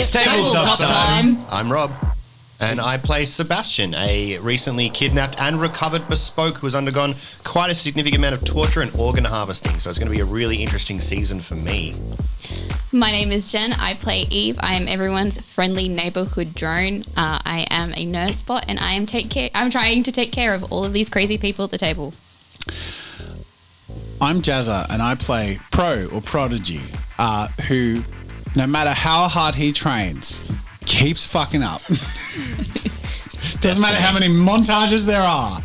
It's tabletop time. I'm Rob, and I play Sebastian, a recently kidnapped and recovered bespoke who has undergone quite a significant amount of torture and organ harvesting, so it's going to be a really interesting season for me. My name is Jen. I play Eve. I am everyone's friendly neighborhood drone. I am a nurse bot, and I'm trying to take care of all of these crazy people at the table. I'm Jazza, and I play Pro or Prodigy, who, no matter how hard he trains, keeps fucking up. Doesn't matter how many montages there are.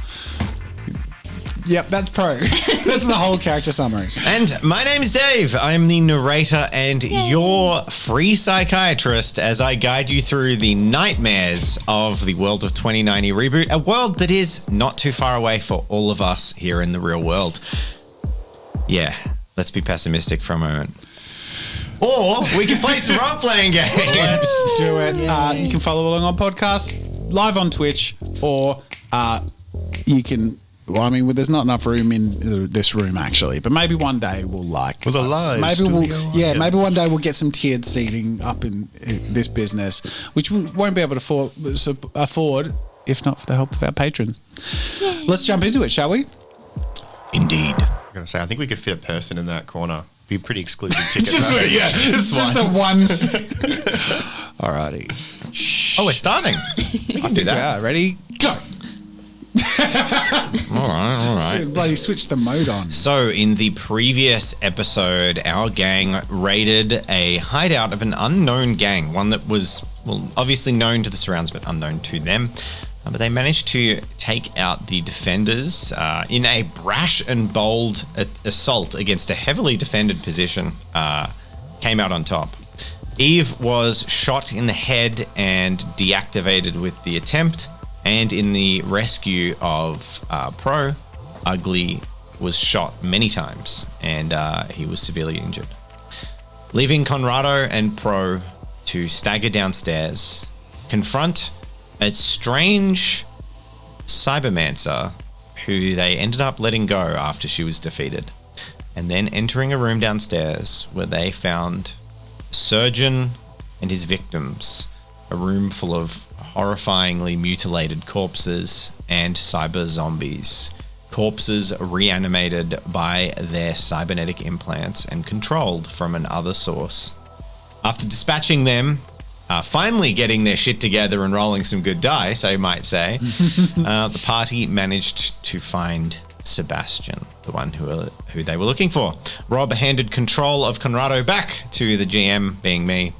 Yep, that's Pro. That's the whole character summary. And my name is Dave. I'm the narrator and your free psychiatrist as I guide you through the nightmares of the world of 2090 Reboot, a world that is not too far away for all of us here in the real world. Yeah, let's be pessimistic for a moment. Or we can play some role-playing games. Let's do it. You can follow along on podcasts, live on Twitch, or you can... Well, I mean, there's not enough room in this room, actually. But maybe one day we'll With a live maybe studio maybe one day we'll get some tiered seating up in this business, which we won't be able to afford if not for the help of our patrons. Yay. Let's jump into it, shall we? Indeed. I'm going to say, I think we could fit a person in that corner. Be a pretty exclusive ticket. just the ones. Alrighty. Oh, we're starting. I'll do that. Yeah, ready? Go. All right. So bloody switch the mode on. So in the previous episode, our gang raided a hideout of an unknown gang, one that was, well, obviously known to the surrounds, but unknown to them. But they managed to take out the defenders in a brash and bold assault against a heavily defended position. Came out on top. Eve was shot in the head and deactivated with the attempt. And in the rescue of Pro, Ugly was shot many times and he was severely injured. Leaving Conrado and Pro to stagger downstairs, confront a strange cybermancer who they ended up letting go after she was defeated. And then entering a room downstairs where they found a surgeon and his victims, a room full of horrifyingly mutilated corpses and cyber zombies. Corpses reanimated by their cybernetic implants and controlled from another source. After dispatching them, finally getting their shit together and rolling some good dice, I might say, the party managed to find Sebastian, the one who they were looking for. Rob handed control of Conrado back to the GM, being me,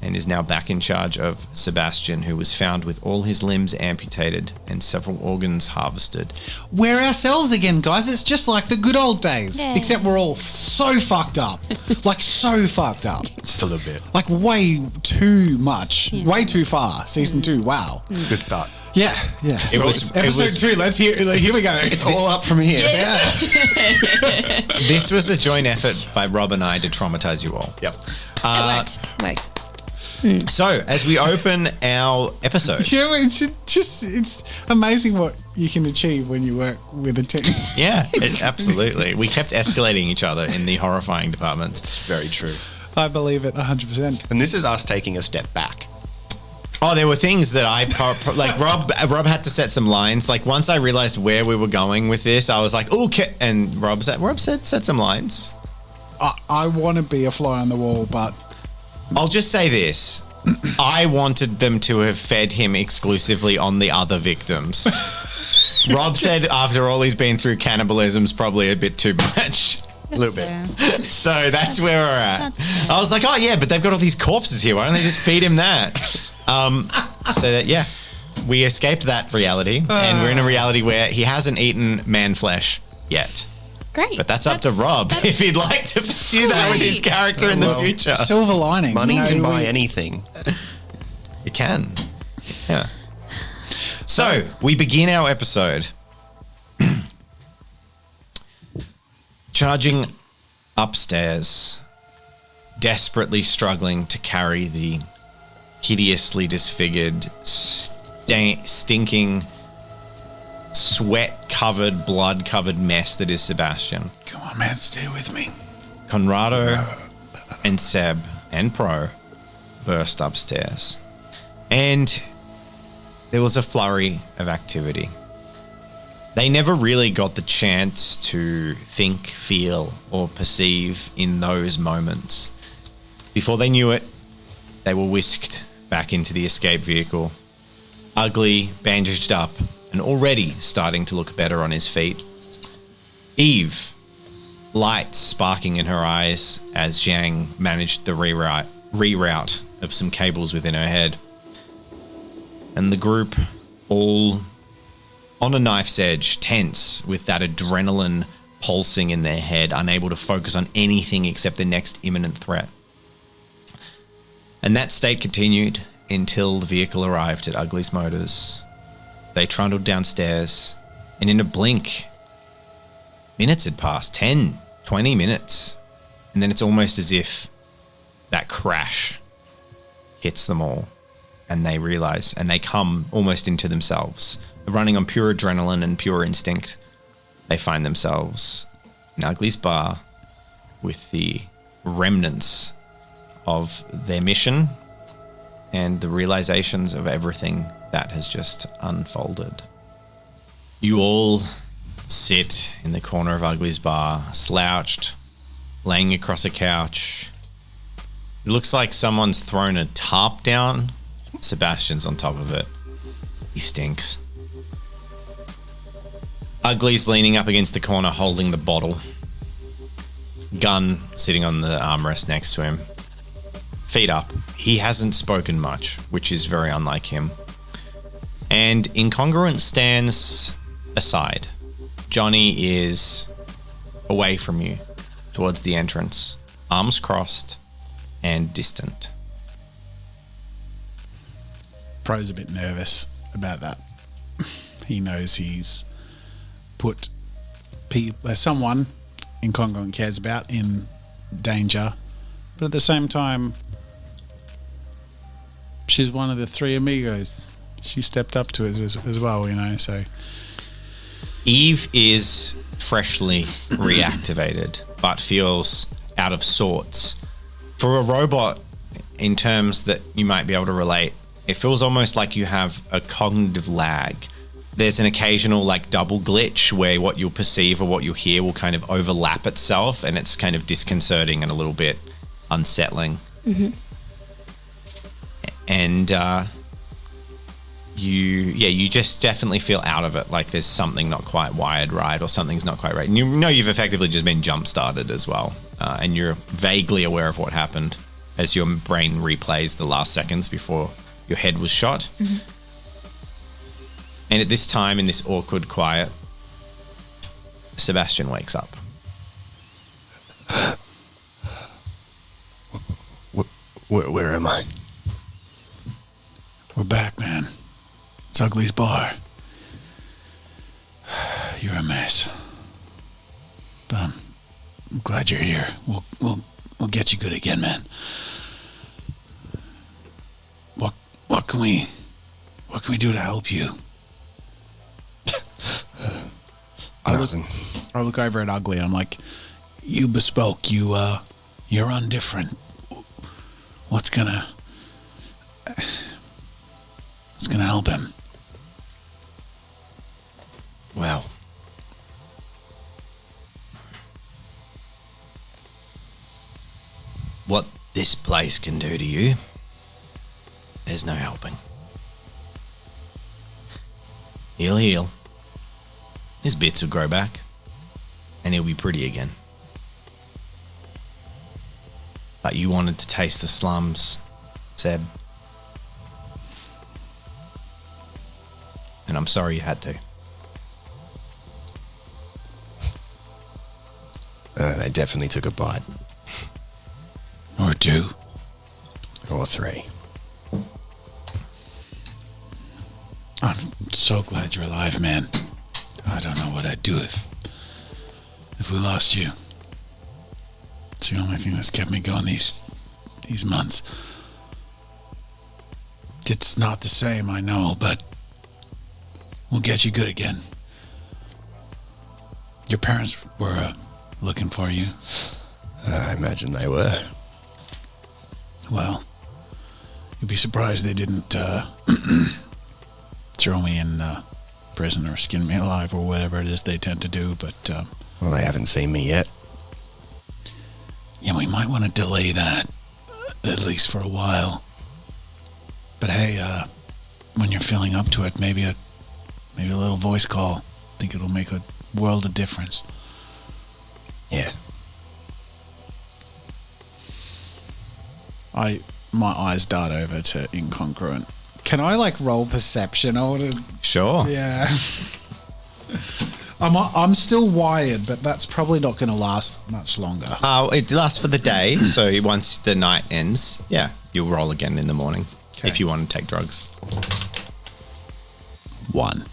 and is now back in charge of Sebastian, who was found with all his limbs amputated and several organs harvested. We're ourselves again, guys. It's just like the good old days, except we're all so fucked up. Like, so fucked up. Just a little bit. Like, way too much. Way too far. Season 2, wow. Good start. Yeah. It was episode 2. Let's hear. Here we go. It's all up from here. Yeah. This was a joint effort by Rob and I to traumatize you all. Yep. It worked. So, as we open our episode... Yeah, it's amazing what you can achieve when you work with a team. Yeah, absolutely. We kept escalating each other in the horrifying departments. It's very true. I believe it 100%. And this is us taking a step back. Oh, there were things that like Rob had to set some lines. Like, once I realized where we were going with this, I was like, okay. And Rob said set some lines. I want to be a fly on the wall, but... I'll just say this. I wanted them to have fed him exclusively on the other victims. Rob said after all he's been through, cannibalism's probably a bit too much. A little bit. So that's where we're at. I was like, oh yeah, but they've got all these corpses here. Why don't they just feed him that? So that, yeah, we escaped that reality. And we're in a reality where he hasn't eaten man flesh yet. Great. But that's up to Rob if he'd like to pursue that with his character in the future. Silver lining. Money can buy anything. It can. Yeah. So, we begin our episode charging upstairs, desperately struggling to carry the hideously disfigured, stinking, sweat-covered, blood-covered mess that is Sebastian. Come on, man, stay with me. Conrado and Seb and Pro burst upstairs. And there was a flurry of activity. They never really got the chance to think, feel, or perceive in those moments. Before they knew it, they were whisked back into the escape vehicle. Ugly, bandaged up, and already starting to look better on his feet. Eve, lights sparking in her eyes as Zhang managed the reroute of some cables within her head. And the group all on a knife's edge, tense with that adrenaline pulsing in their head, unable to focus on anything except the next imminent threat. And that state continued until the vehicle arrived at Ugly's Motors. They trundled downstairs, and in a blink, minutes had passed, 10, 20 minutes. And then it's almost as if that crash hits them all, and they realize, and they come almost into themselves. Running on pure adrenaline and pure instinct, they find themselves in Ugly's bar with the remnants of their mission and the realizations of everything that has just unfolded. You all sit in the corner of Ugly's bar, slouched, laying across a couch. It looks like someone's thrown a tarp down. Sebastian's on top of it. He stinks. Ugly's leaning up against the corner holding the bottle. Gun sitting on the armrest next to him. Feet up. He hasn't spoken much, which is very unlike him. And Incongruent stands aside. Johnny is away from you, towards the entrance, arms crossed and distant. Pro's a bit nervous about that. He knows he's put someone Incongruent cares about in danger, but at the same time, she's one of the three amigos. She stepped up to it as well, you know, so. Eve is freshly reactivated, but feels out of sorts. For a robot, in terms that you might be able to relate, it feels almost like you have a cognitive lag. There's an occasional like double glitch where what you'll perceive or what you'll hear will kind of overlap itself, and it's kind of disconcerting and a little bit unsettling. Mm-hmm. And you just definitely feel out of it, like there's something not quite wired right or something's not quite right. And you know you've effectively just been jump started as well, and you're vaguely aware of what happened as your brain replays the last seconds before your head was shot. Mm-hmm. And at this time, in this awkward quiet, Sebastian wakes up. Where am I? We're back, man. It's Ugly's bar. You're a mess. But I'm glad you're here. We'll get you good again, man. What can we do to help you? I look over at Ugly. I'm like, you bespoke. You're undifferent. What's gonna help him? Well, what this place can do to you, there's no helping. He'll heal. His bits will grow back, and he'll be pretty again. But you wanted to taste the slums, Seb. And I'm sorry you had to. They definitely took a bite. Or two. Or three. I'm so glad you're alive, man. I don't know what I'd do if we lost you. It's the only thing that's kept me going these months. It's not the same, I know, but we'll get you good again. Your parents were looking for you. I imagine they were. Well, You'll be surprised they didn't throw me in prison or skin me alive or whatever it is they tend to do, but... Well, they haven't seen me yet. Yeah, we might want to delay that, at least for a while. But hey, when you're feeling up to it, maybe a little voice call. I think it'll make a world of difference. Yeah. My eyes dart over to incongruent. Can I roll perception? I want to. Sure. Yeah. I'm still wired, but that's probably not going to last much longer. It lasts for the day, so once the night ends, you'll roll again in the morning if you want to take drugs. 1.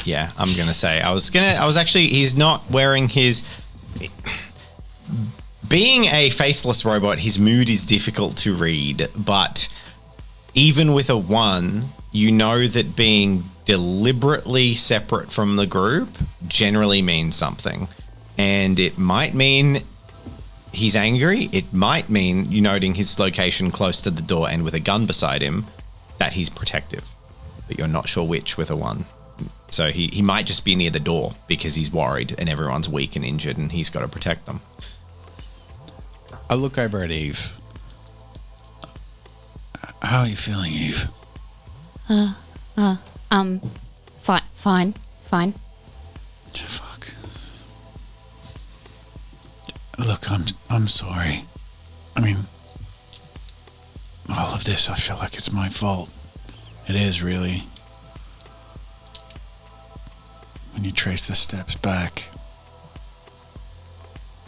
Yeah, I'm gonna say he's not wearing his. Being a faceless robot, his mood is difficult to read, but even with a 1, you know that being deliberately separate from the group generally means something. And it might mean he's angry. It might mean, you noting his location close to the door and with a gun beside him, that he's protective. But you're not sure which with a 1. So he might just be near the door because he's worried and everyone's weak and injured and he's got to protect them. I look over at Eve. How are you feeling, Eve? Fine. Fuck. Look, I'm sorry. I mean, all of this, I feel like it's my fault. It is, really. When you trace the steps back,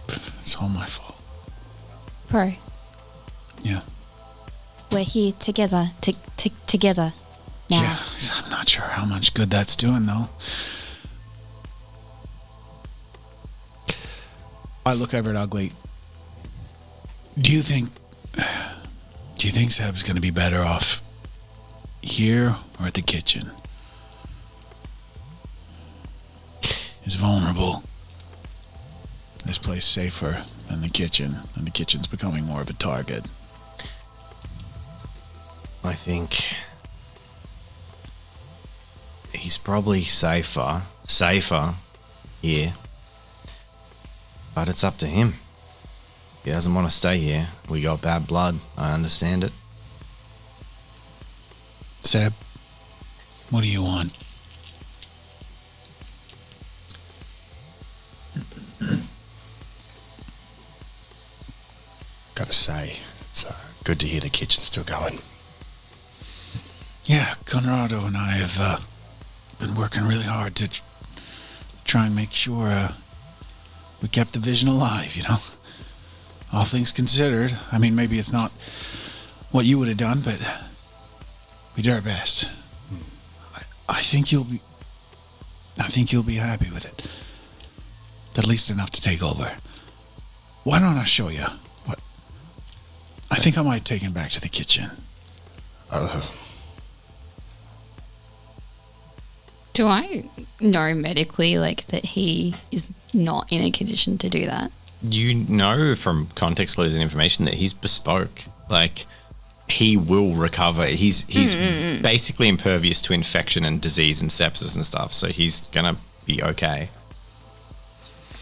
it's all my fault. Pro, Yeah. we're here together. Together. Now. Yeah, I'm not sure how much good that's doing, though. I look over at Ugly. Do you think Seb's going to be better off here or at the kitchen? He's vulnerable. This place safer than the kitchen, and the kitchen's becoming more of a target. I think he's probably safer here. But it's up to him. He doesn't want to stay here. We got bad blood. I understand it. Seb, what do you want? Gotta say, it's good to hear the kitchen's still going. Yeah, Conrado and I have been working really hard to try and make sure we kept the vision alive, All things considered. I mean, maybe it's not what you would have done, but we did our best. I think you'll be happy with it. At least enough to take over. Why don't I show you? What? I think I might take him back to the kitchen. Do I know medically that he is not in a condition to do that? You know from context clues and information that he's bespoke. He will recover. He's basically impervious to infection and disease and sepsis and stuff, so he's gonna be okay.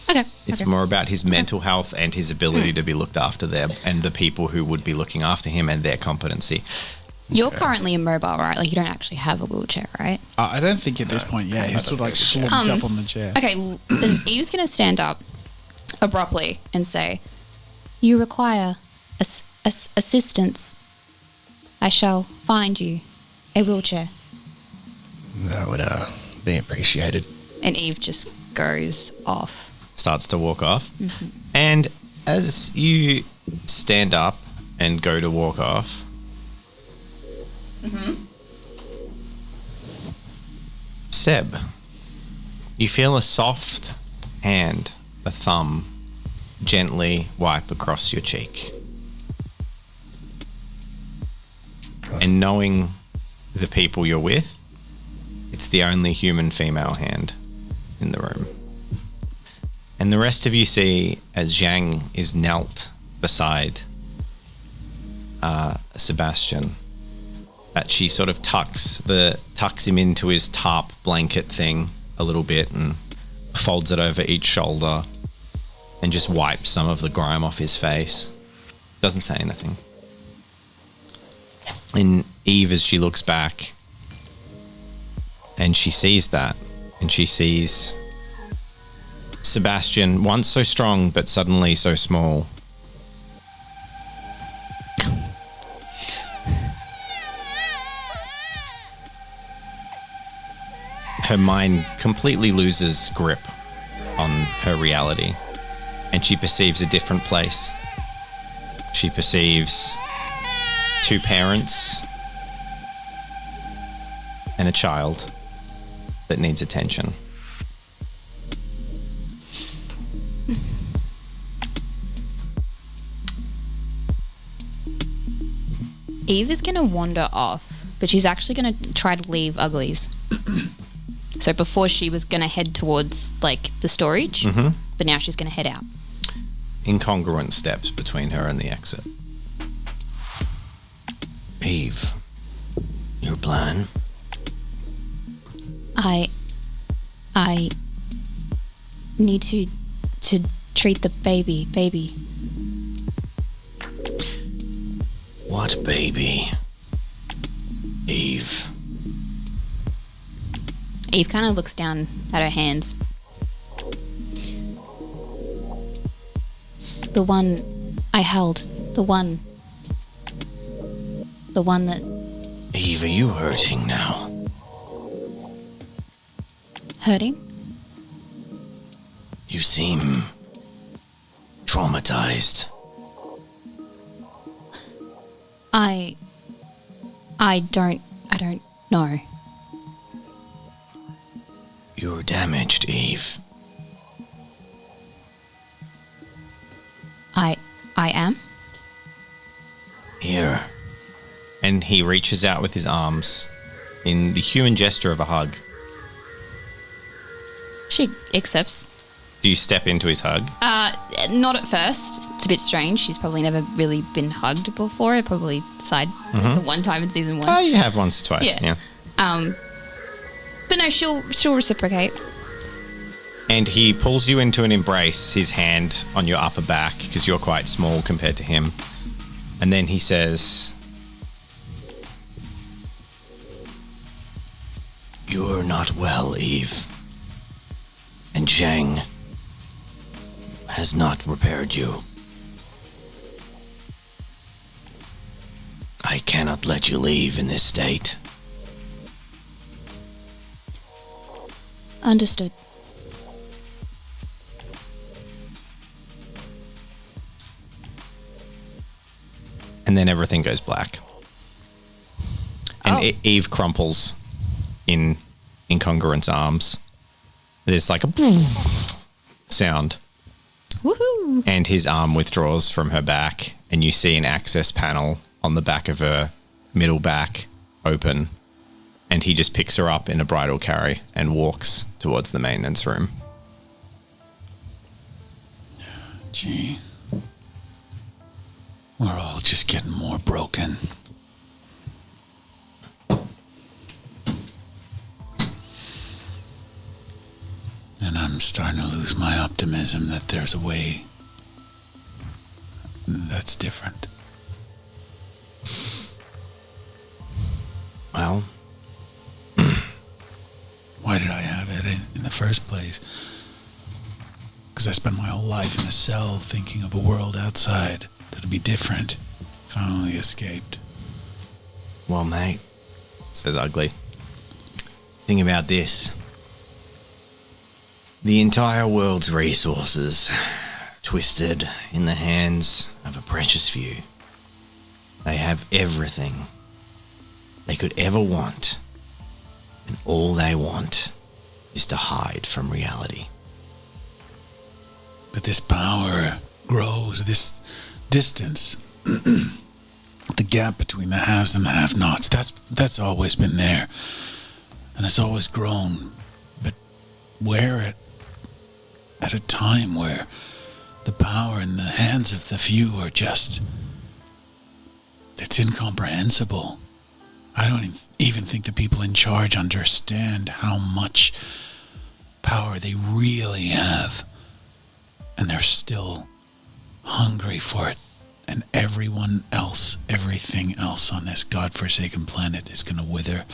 Okay. It's more about his mental health and his ability to be looked after there and the people who would be looking after him and their competency. You're currently immobile, right? You don't actually have a wheelchair, right? I don't think at this point, he's sort of slumped up on the chair. Okay, then Eve's going to stand up abruptly and say, "You require assistance. I shall find you a wheelchair." That would be appreciated. And Eve just goes off. Starts to walk off. And as you stand up and go to walk off, Seb, you feel a soft hand, a thumb, gently wipe across your cheek. And knowing the people you're with, it's the only human female hand in the room. And the rest of you see as Zhang is knelt beside Sebastian, that she sort of tucks him into his tarp blanket thing a little bit and folds it over each shoulder and just wipes some of the grime off his face. Doesn't say anything. And Eve, as she looks back, and she sees that, and she sees Sebastian, once so strong but suddenly so small. Her mind completely loses grip on her reality, and she perceives a different place. She perceives two parents and a child that needs attention. Eve is going to wander off, but she's actually going to try to leave Uglies. So before she was going to head towards, like, the storage, but now she's going to head out. Incongruent steps between her and the exit. Eve, your plan? I need to treat the baby. What baby? Eve. Eve kind of looks down at her hands. The one I held. The one that... Eve, are you hurting now? Hurting? You seem traumatized. I don't know. You're damaged, Eve. I am? Here. And he reaches out with his arms in the human gesture of a hug. She accepts. Do you step into his hug? Not at first. It's a bit strange. She's probably never really been hugged before. Probably side the one time in season 1. Oh, you have once or twice, yeah. But no, she'll reciprocate. And he pulls you into an embrace, his hand on your upper back, because you're quite small compared to him. And then he says, "You're not well, Eve. And Zhang has not repaired you. I cannot let you leave in this state." Understood. And then everything goes black. And Eve crumples in Incongruent's arms. There's like a sound. Woohoo! And his arm withdraws from her back, and you see an access panel on the back of her middle back open. And he just picks her up in a bridal carry and walks towards the maintenance room. Gee. We're all just getting more broken. And I'm starting to lose my optimism that there's a way that's different. Well, why did I have it in the first place? Because I spent my whole life in a cell thinking of a world outside that'd be different if I only escaped. well, mate, says Ugly. Think about this. The entire world's resources twisted in the hands of a precious few. They have everything they could ever want, and all they want is to hide from reality. But this power grows, this distance, the gap between the haves and the have-nots, that's always been there. And it's always grown. But where at a time where the power in the hands of the few are just... it's incomprehensible. I don't even think the people in charge understand how much power they really have. And they're still hungry for it. And everyone else, everything else on this godforsaken planet is going to wither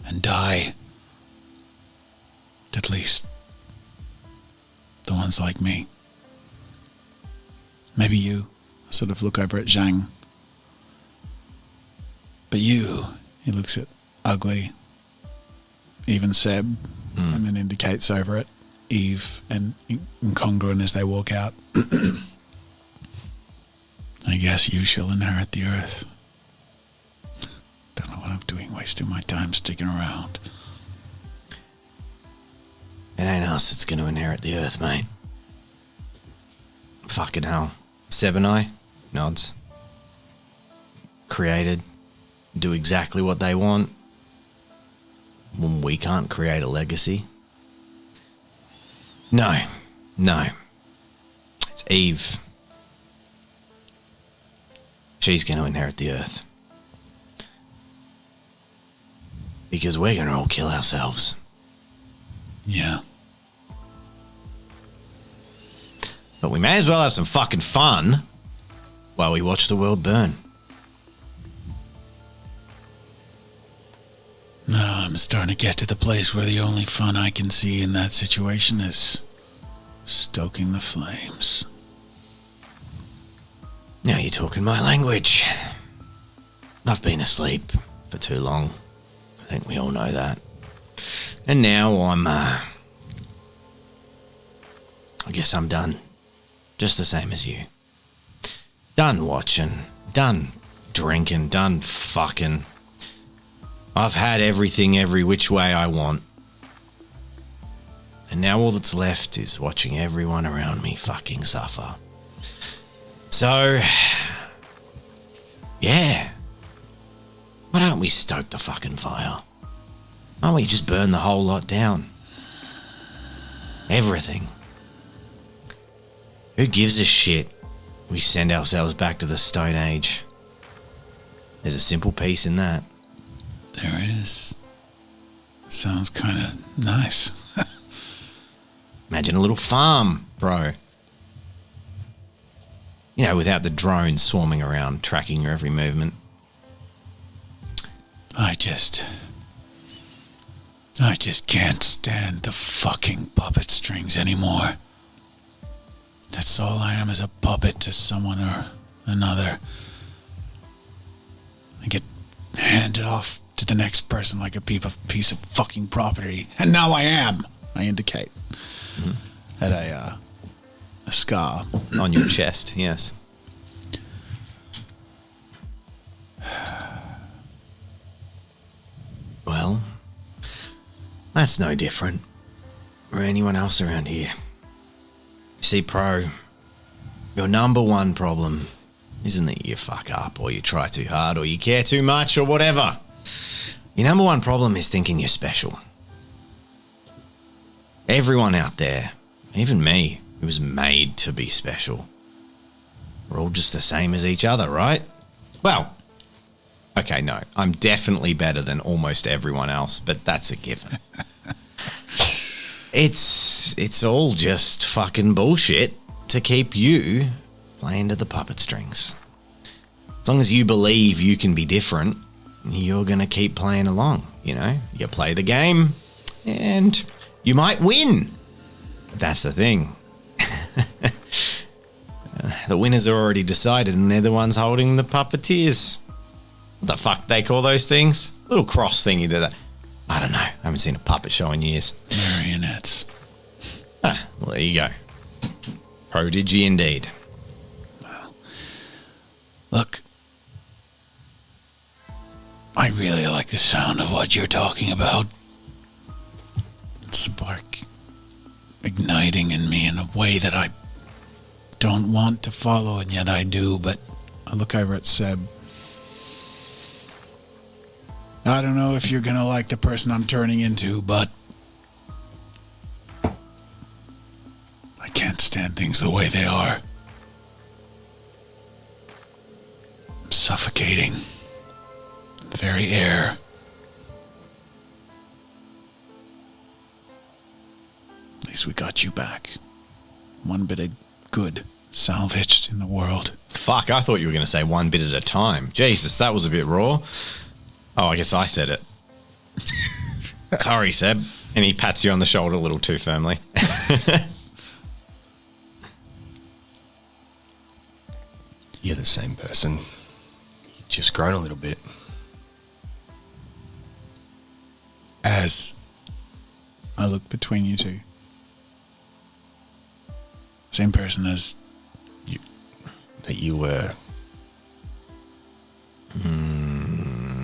and die. At least the ones like me. Maybe you. I sort of look over at Zhang. But you, he looks at Ugly, even Seb, and then indicates over at Eve and Incongruent as they walk out. I guess you shall inherit the earth. Don't know what I'm doing, wasting my time sticking around. It ain't us that's going to inherit the earth, mate. Fucking hell. Seb and I, nods. Created, do exactly what they want. When we can't create a legacy. No. It's Eve. She's going to inherit the earth. Because we're going to all kill ourselves. Yeah. But we may as well have some fucking fun while we watch the world burn. No, I'm starting to get to the place where the only fun I can see in that situation is stoking the flames. Now you're talking my language. I've been asleep for too long. I think we all know that. And now I guess I'm done. Just the same as you. Done watching. Done drinking. Done fucking. I've had everything every which way I want. And now all that's left is watching everyone around me fucking suffer. So, yeah. Why don't we stoke the fucking fire? Why don't we just burn the whole lot down? Everything. Who gives a shit? We send ourselves back to the Stone Age. There's a simple peace in that. There is. Sounds kind of nice. Imagine a little farm, bro. You know, without the drones swarming around, tracking your every movement. I just can't stand the fucking puppet strings anymore. That's all I am, is a puppet to someone or another. I get handed off to the next person like a piece of fucking property. And now I am. I indicate. At a scar. On your chest, yes. Well, that's no different for anyone else around here. You see, Pro, your number one problem isn't that you fuck up or you try too hard or you care too much or whatever. Your number one problem is thinking you're special. Everyone out there, even me, who was made to be special, we're all just the same as each other, right? Well, okay, no, I'm definitely better than almost everyone else, but that's a given. It's all just fucking bullshit to keep you playing to the puppet strings. As long as you believe you can be different, you're going to keep playing along, you know? You play the game, and you might win. That's the thing. The winners are already decided, and they're the ones holding the puppeteers. What the fuck they call those things? Little cross thingy that I don't know. I haven't seen a puppet show in years. Marionettes. Ah, well, there you go. Prodigy indeed. Well, look, I really like the sound of what you're talking about. Spark igniting in me in a way that I don't want to follow, and yet I do. But I look over at Seb. I don't know if you're gonna like the person I'm turning into, but I can't stand things the way they are. I'm suffocating. The very air At least we got you back. One bit of good salvaged in the world. Fuck, I thought you were going to say one bit at a time. Jesus, that was a bit raw. Oh, I guess I said it. Sorry, Seb. And he pats you on the shoulder a little too firmly. You're the same person. You've just grown a little bit. As I look between you two. Same person as That you were.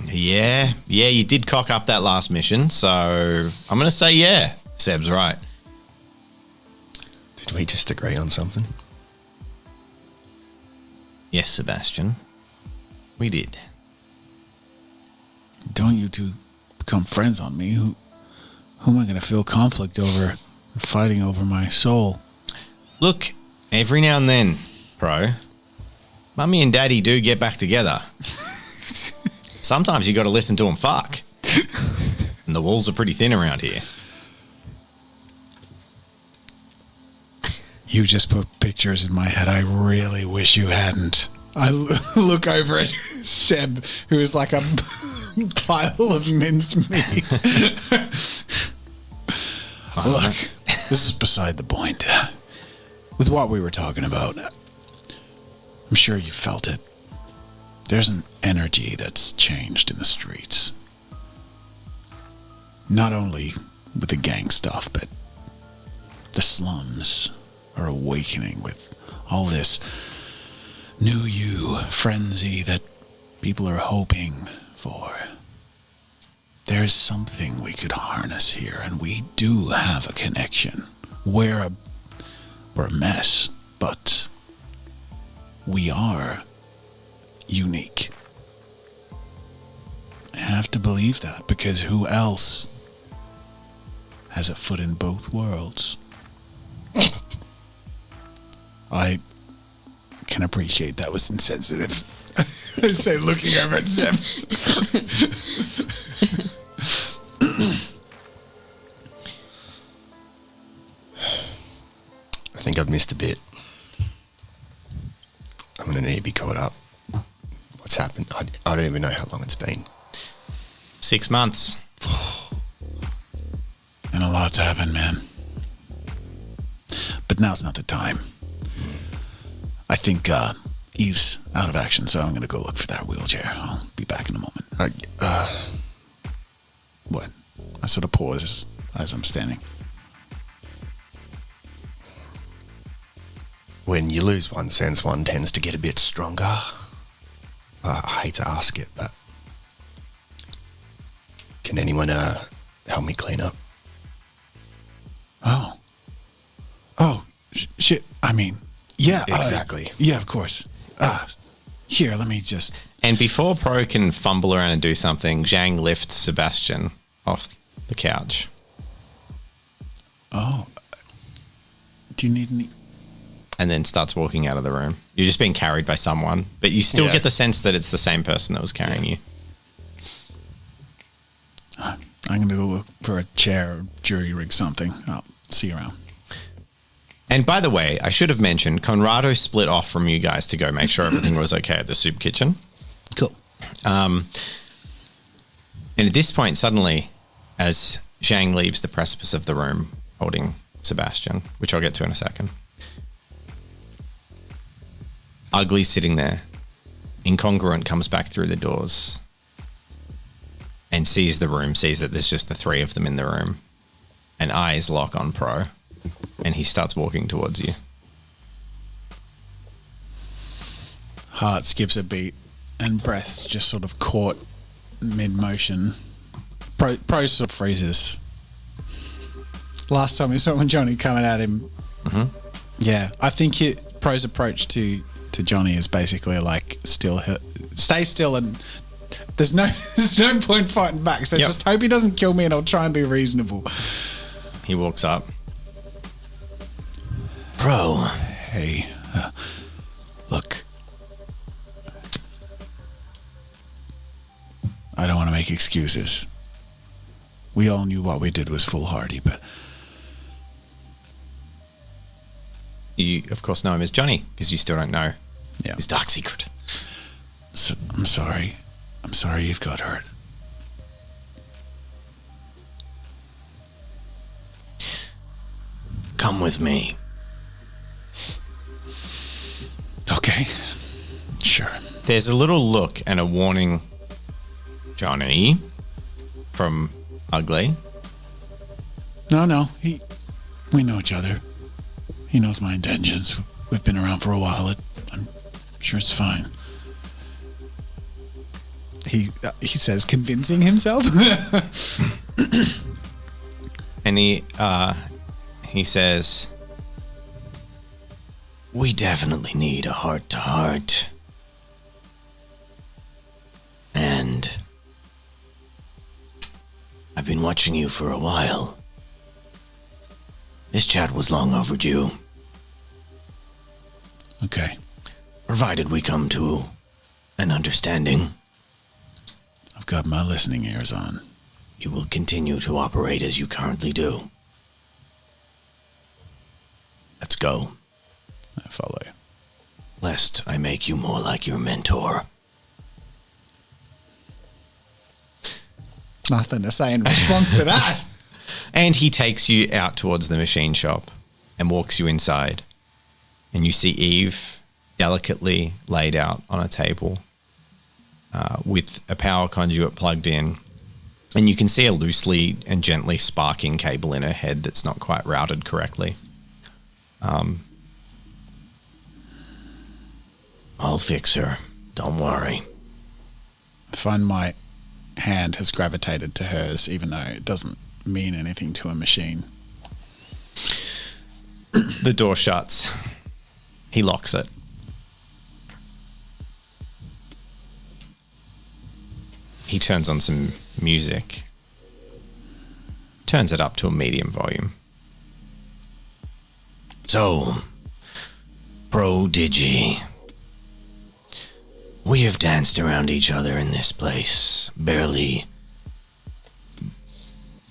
Yeah, you did cock up that last mission, so I'm going to say yeah. Seb's right. Did we just agree on something? Yes, Sebastian. We did. don't you two become friends on me, who am I going to feel conflict over, fighting over my soul? Look, every now and then, Pro, Mummy and Daddy do get back together. Sometimes you got to listen to them fuck. And the walls are pretty thin around here. You just put pictures in my head I really wish you hadn't. I look over at Seb, who is like a pile of mincemeat. Look, this is beside the point. With what we were talking about, I'm sure you felt it. There's an energy that's changed in the streets. Not only with the gang stuff, but the slums are awakening with all this new you frenzy that people are hoping for. There's something we could harness here, and we do have a connection. We're a mess, but we are unique. I have to believe that, because who else has a foot in both worlds? I can appreciate that was insensitive. I say, looking over at Zeb. I think I've missed a bit. I'm going to need to be caught up. What's happened? I don't even know how long it's been. 6 months. And a lot's happened, man. But now's not the time. I think Eve's out of action, so I'm going to go look for that wheelchair. I'll be back in a moment. What? I sort of pause as I'm standing. When you lose one sense, one tends to get a bit stronger. I hate to ask it, but can anyone help me clean up? Oh, shit. I mean, yeah. Exactly. Yeah, of course. Here, let me just... And before Pro can fumble around and do something, Zhang lifts Sebastian off the couch. Oh. Do you need any... And then starts walking out of the room. You're just being carried by someone, but you still get the sense that it's the same person that was carrying you. I'm going to go look for a chair or jury rig something. I'll see you around. And by the way, I should have mentioned, Conrado split off from you guys to go make sure everything was okay at the soup kitchen. Cool. And at this point, suddenly, as Zhang leaves the precipice of the room holding Sebastian, which I'll get to in a second, Ugly sitting there, Incongruent comes back through the doors and sees the room, sees that there's just the three of them in the room, and eyes lock on Pro, and he starts walking towards you. Heart skips a beat, and breath's just sort of caught mid-motion. Pro sort of freezes. Last time we saw when Johnny coming at him. Mm-hmm. Yeah, I think Pro's approach to Johnny is basically like stay still, and there's no point fighting back, so just hope he doesn't kill me, and I'll try and be reasonable. He walks up. Bro, hey, look, I don't want to make excuses. We all knew what we did was foolhardy, but You, of course, know him as Johnny because you still don't know Yeah. his dark secret. So, I'm sorry. I'm sorry you've got hurt. Come with me. Okay. Sure. There's a little look and a warning, Johnny, from Ugly. No. We know each other. He knows my intentions. We've been around for a while. I'm sure it's fine. He says, convincing himself. And he says, we definitely need a heart-to-heart. And I've been watching you for a while. This chat was long overdue. Okay. Provided we come to an understanding, I've got my listening ears on. you will continue to operate as you currently do. Let's go. I follow you. Lest I make you more like your mentor. Nothing to say in response to that. And he takes you out towards the machine shop and walks you inside. And you see Eve delicately laid out on a table with a power conduit plugged in. And you can see a loosely and gently sparking cable in her head that's not quite routed correctly. I'll fix her. Don't worry. I find my hand has gravitated to hers, even though it doesn't mean anything to a machine. The door shuts. He locks it. He turns on some music. Turns it up to a medium volume. So, Prodigy. We have danced around each other in this place, barely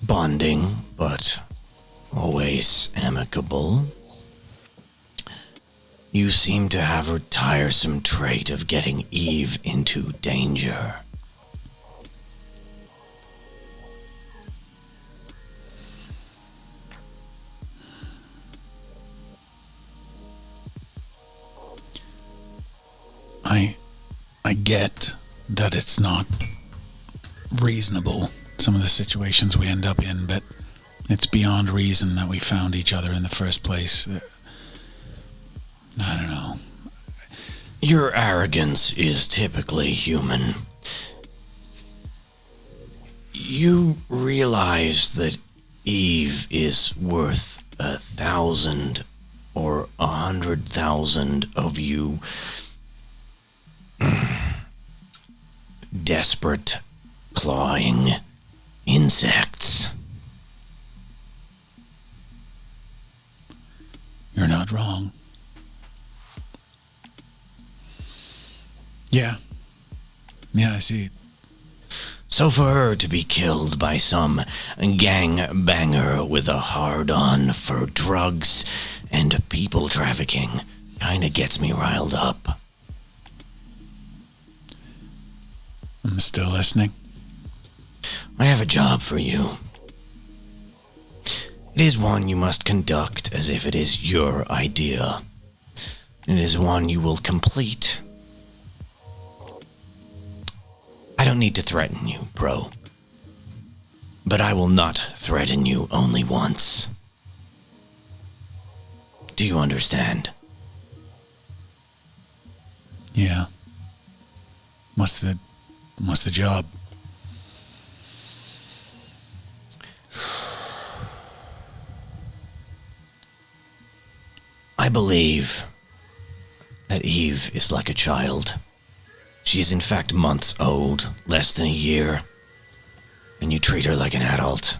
bonding, but always amicable. You seem to have a tiresome trait of getting Eve into danger. I get that it's not reasonable, some of the situations we end up in, but it's beyond reason that we found each other in the first place. I don't know. Your arrogance is typically human. You realize that Eve is worth 1,000 or 100,000 of you desperate, clawing insects. You're not wrong. Yeah, I see. So for her to be killed by some gang banger with a hard-on for drugs and people trafficking kinda gets me riled up. I'm still listening. I have a job for you. It is one you must conduct as if it is your idea. It is one you will complete. I don't need to threaten you, bro. But I will not threaten you only once. Do you understand? Yeah. What's the job? I believe that Eve is like a child. She is in fact months old, less than a year. And you treat her like an adult.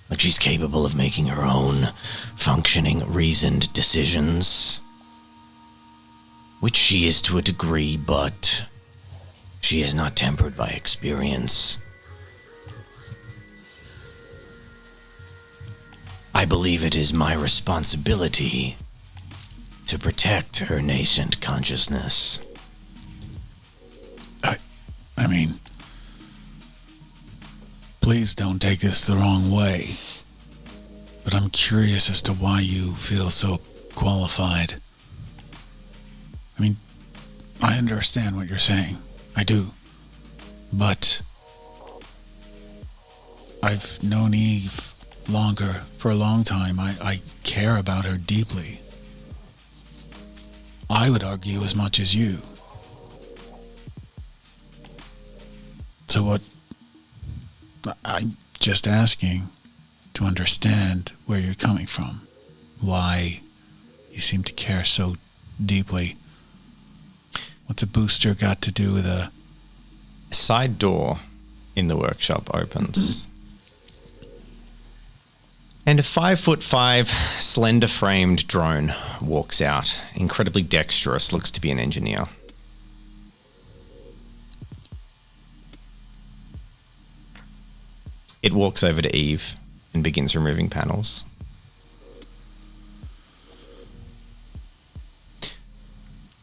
Like she's capable of making her own functioning, reasoned decisions. Which she is to a degree, but she is not tempered by experience. I believe it is my responsibility to protect her nascent consciousness. I mean, please don't take this the wrong way, but I'm curious as to why you feel so qualified. I mean, I understand what you're saying. I do. But I've known Eve for a long time. I care about her deeply. I would argue as much as you. So what? I'm just asking to understand where you're coming from. Why you seem to care so deeply. What's a booster got to do with a side door in the workshop opens. And a 5'5", slender-framed drone walks out. Incredibly dexterous, looks to be an engineer. It walks over to Eve and begins removing panels.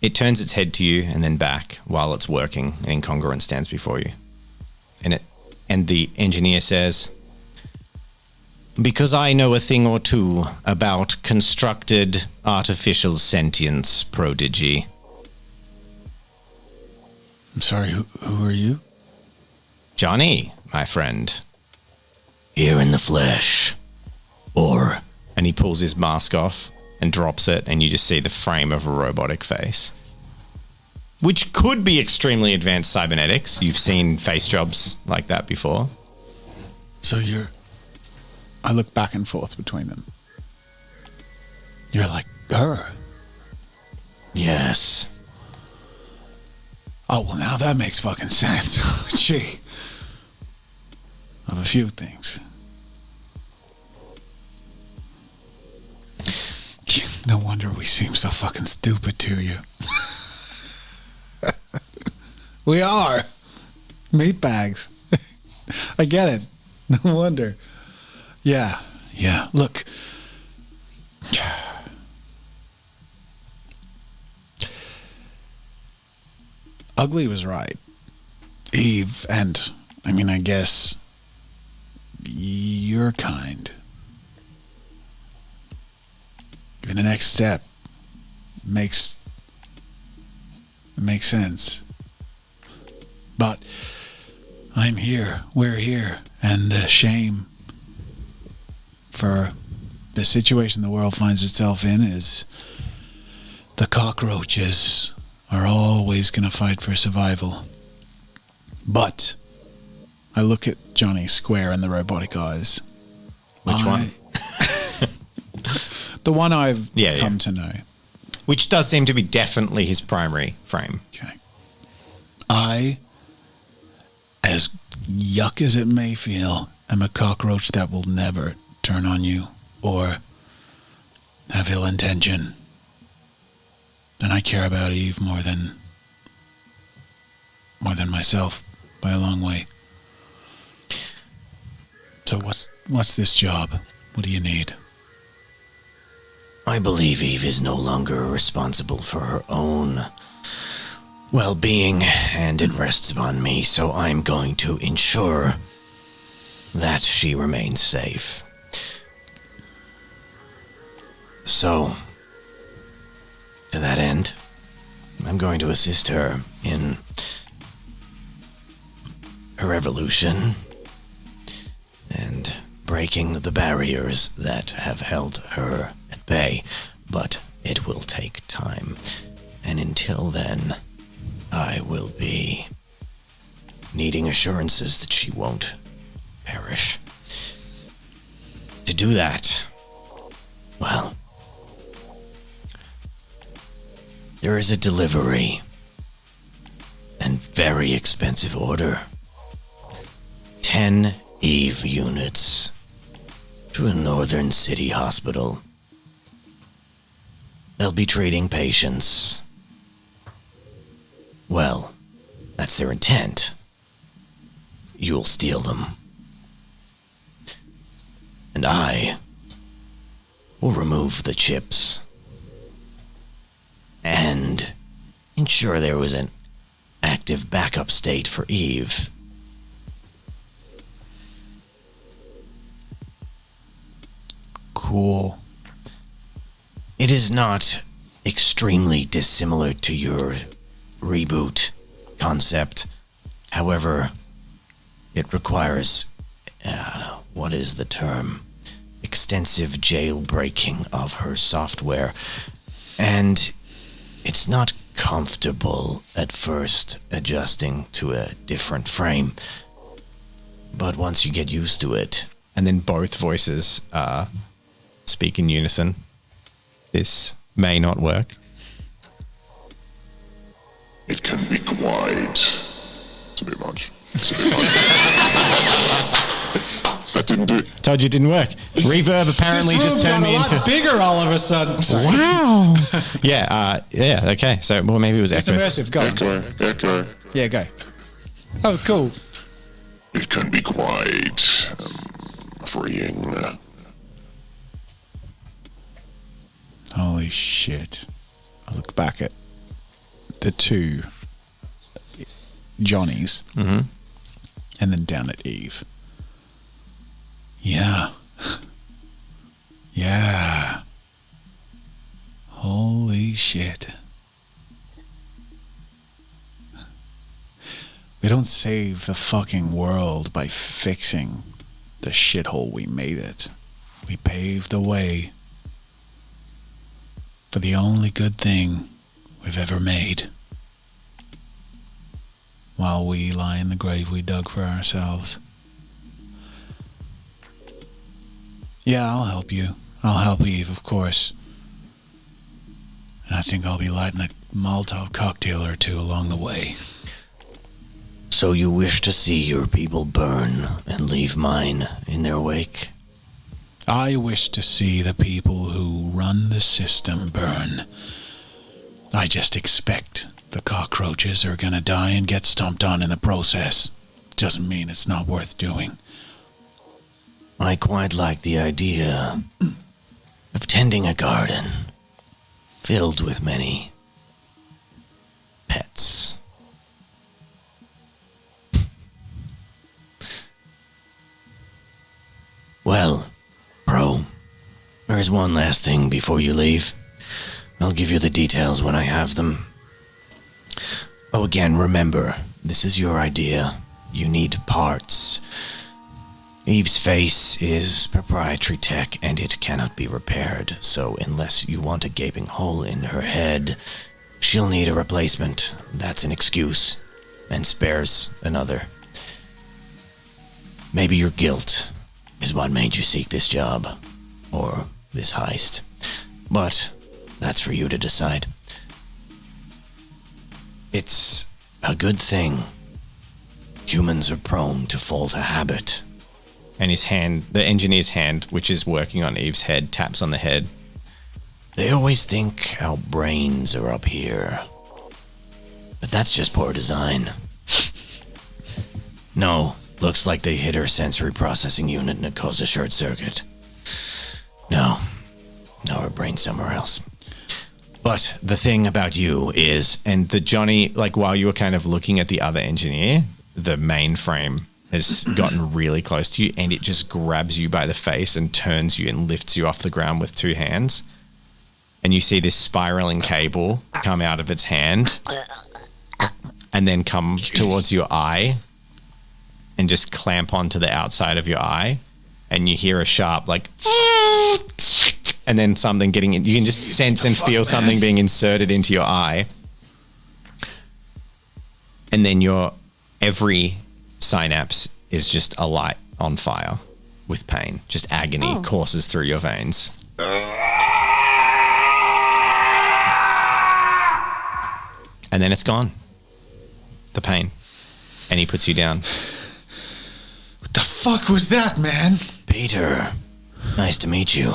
It turns its head to you and then back while it's working, and Incongruent stands before you. And the engineer says, "Because I know a thing or two about constructed artificial sentience, Prodigy." I'm sorry, who are you? Johnny, my friend. Here in the flesh. Or... And he pulls his mask off and drops it, and you just see the frame of a robotic face. Which could be extremely advanced cybernetics. You've seen face jobs like that before. So I look back and forth between them. You're like her. Yes. Oh, well, now that makes fucking sense. Gee. Of a few things. No wonder we seem so fucking stupid to you. We are. Meatbags. I get it. No wonder. Yeah. Look. Ugly was right. Eve and, I guess, your kind. Even the next step makes sense. But I'm here, we're here, and the shame for the situation the world finds itself in is the cockroaches are always going to fight for survival. But I look at Johnny square in the robotic eyes. Which one? The one I've come to know. Which does seem to be definitely his primary frame. Okay. I, as yuck as it may feel, am a cockroach that will never turn on you or have ill intention. And I care about Eve more than myself by a long way. So what's this job? What do you need? I believe Eve is no longer responsible for her own well-being, and it rests upon me, so I'm going to ensure that she remains safe. So, to that end, I'm going to assist her in her evolution and breaking the barriers that have held her at bay, but it will take time. And until then, I will be needing assurances that she won't perish. To do that, well, there is a delivery and very expensive order. 10 Eve units to a northern city hospital. They'll be treating patients. Well, that's their intent. You'll steal them. And I will remove the chips and ensure there was an active backup state for Eve. Cool. It is not extremely dissimilar to your reboot concept. However, it requires, what is the term? Extensive jailbreaking of her software. And it's not comfortable at first adjusting to a different frame. But once you get used to it, and then both voices speak in unison, this may not work. It can be quite. It's a bit much. That didn't do it. Told you it didn't work. Reverb apparently just turned me into bigger all of a sudden. Sorry. Wow. yeah. Okay. So, well, maybe it was It's echo. immersive. Go on. Echo. Yeah, go. That was cool. It can be quite freeing. Holy shit. I look back at the two Johnnies and then down at Eve. Yeah. Yeah. Holy shit. We don't save the fucking world by fixing the shithole we made it. We pave the way for the only good thing we've ever made. While we lie in the grave we dug for ourselves. Yeah, I'll help you. I'll help Eve, of course. And I think I'll be lighting a Molotov cocktail or two along the way. So you wish to see your people burn and leave mine in their wake? I wish to see the people who run the system burn. I just expect the cockroaches are gonna die and get stomped on in the process. Doesn't mean it's not worth doing. I quite like the idea of tending a garden filled with many pets. Well, Pro, there is one last thing before you leave. I'll give you the details when I have them. Oh, again, remember, this is your idea. You need parts. Eve's face is proprietary tech and it cannot be repaired, so unless you want a gaping hole in her head, she'll need a replacement. That's an excuse, and spares another. Maybe your guilt is what made you seek this job, or this heist. But that's for you to decide. It's a good thing. Humans are prone to fall to habit. And his hand, the engineer's hand, which is working on Eve's head, taps on the head. They always think our brains are up here. But that's just poor design. No, looks like they hit her sensory processing unit and it caused a short circuit. No, her brain's somewhere else. But the thing about you is, and the Johnny, like while you were kind of looking at the other engineer, the mainframe has gotten really close to you and it just grabs you by the face and turns you and lifts you off the ground with two hands. And you see this spiraling cable come out of its hand and then come towards your eye and just clamp onto the outside of your eye. And you hear a sharp like, and then something getting in. You can just sense and feel something being inserted into your eye. And then your every synapse is just a light on fire with pain. Just agony courses through your veins. And then it's gone. The pain. And he puts you down. What the fuck was that, man? Peter, nice to meet you.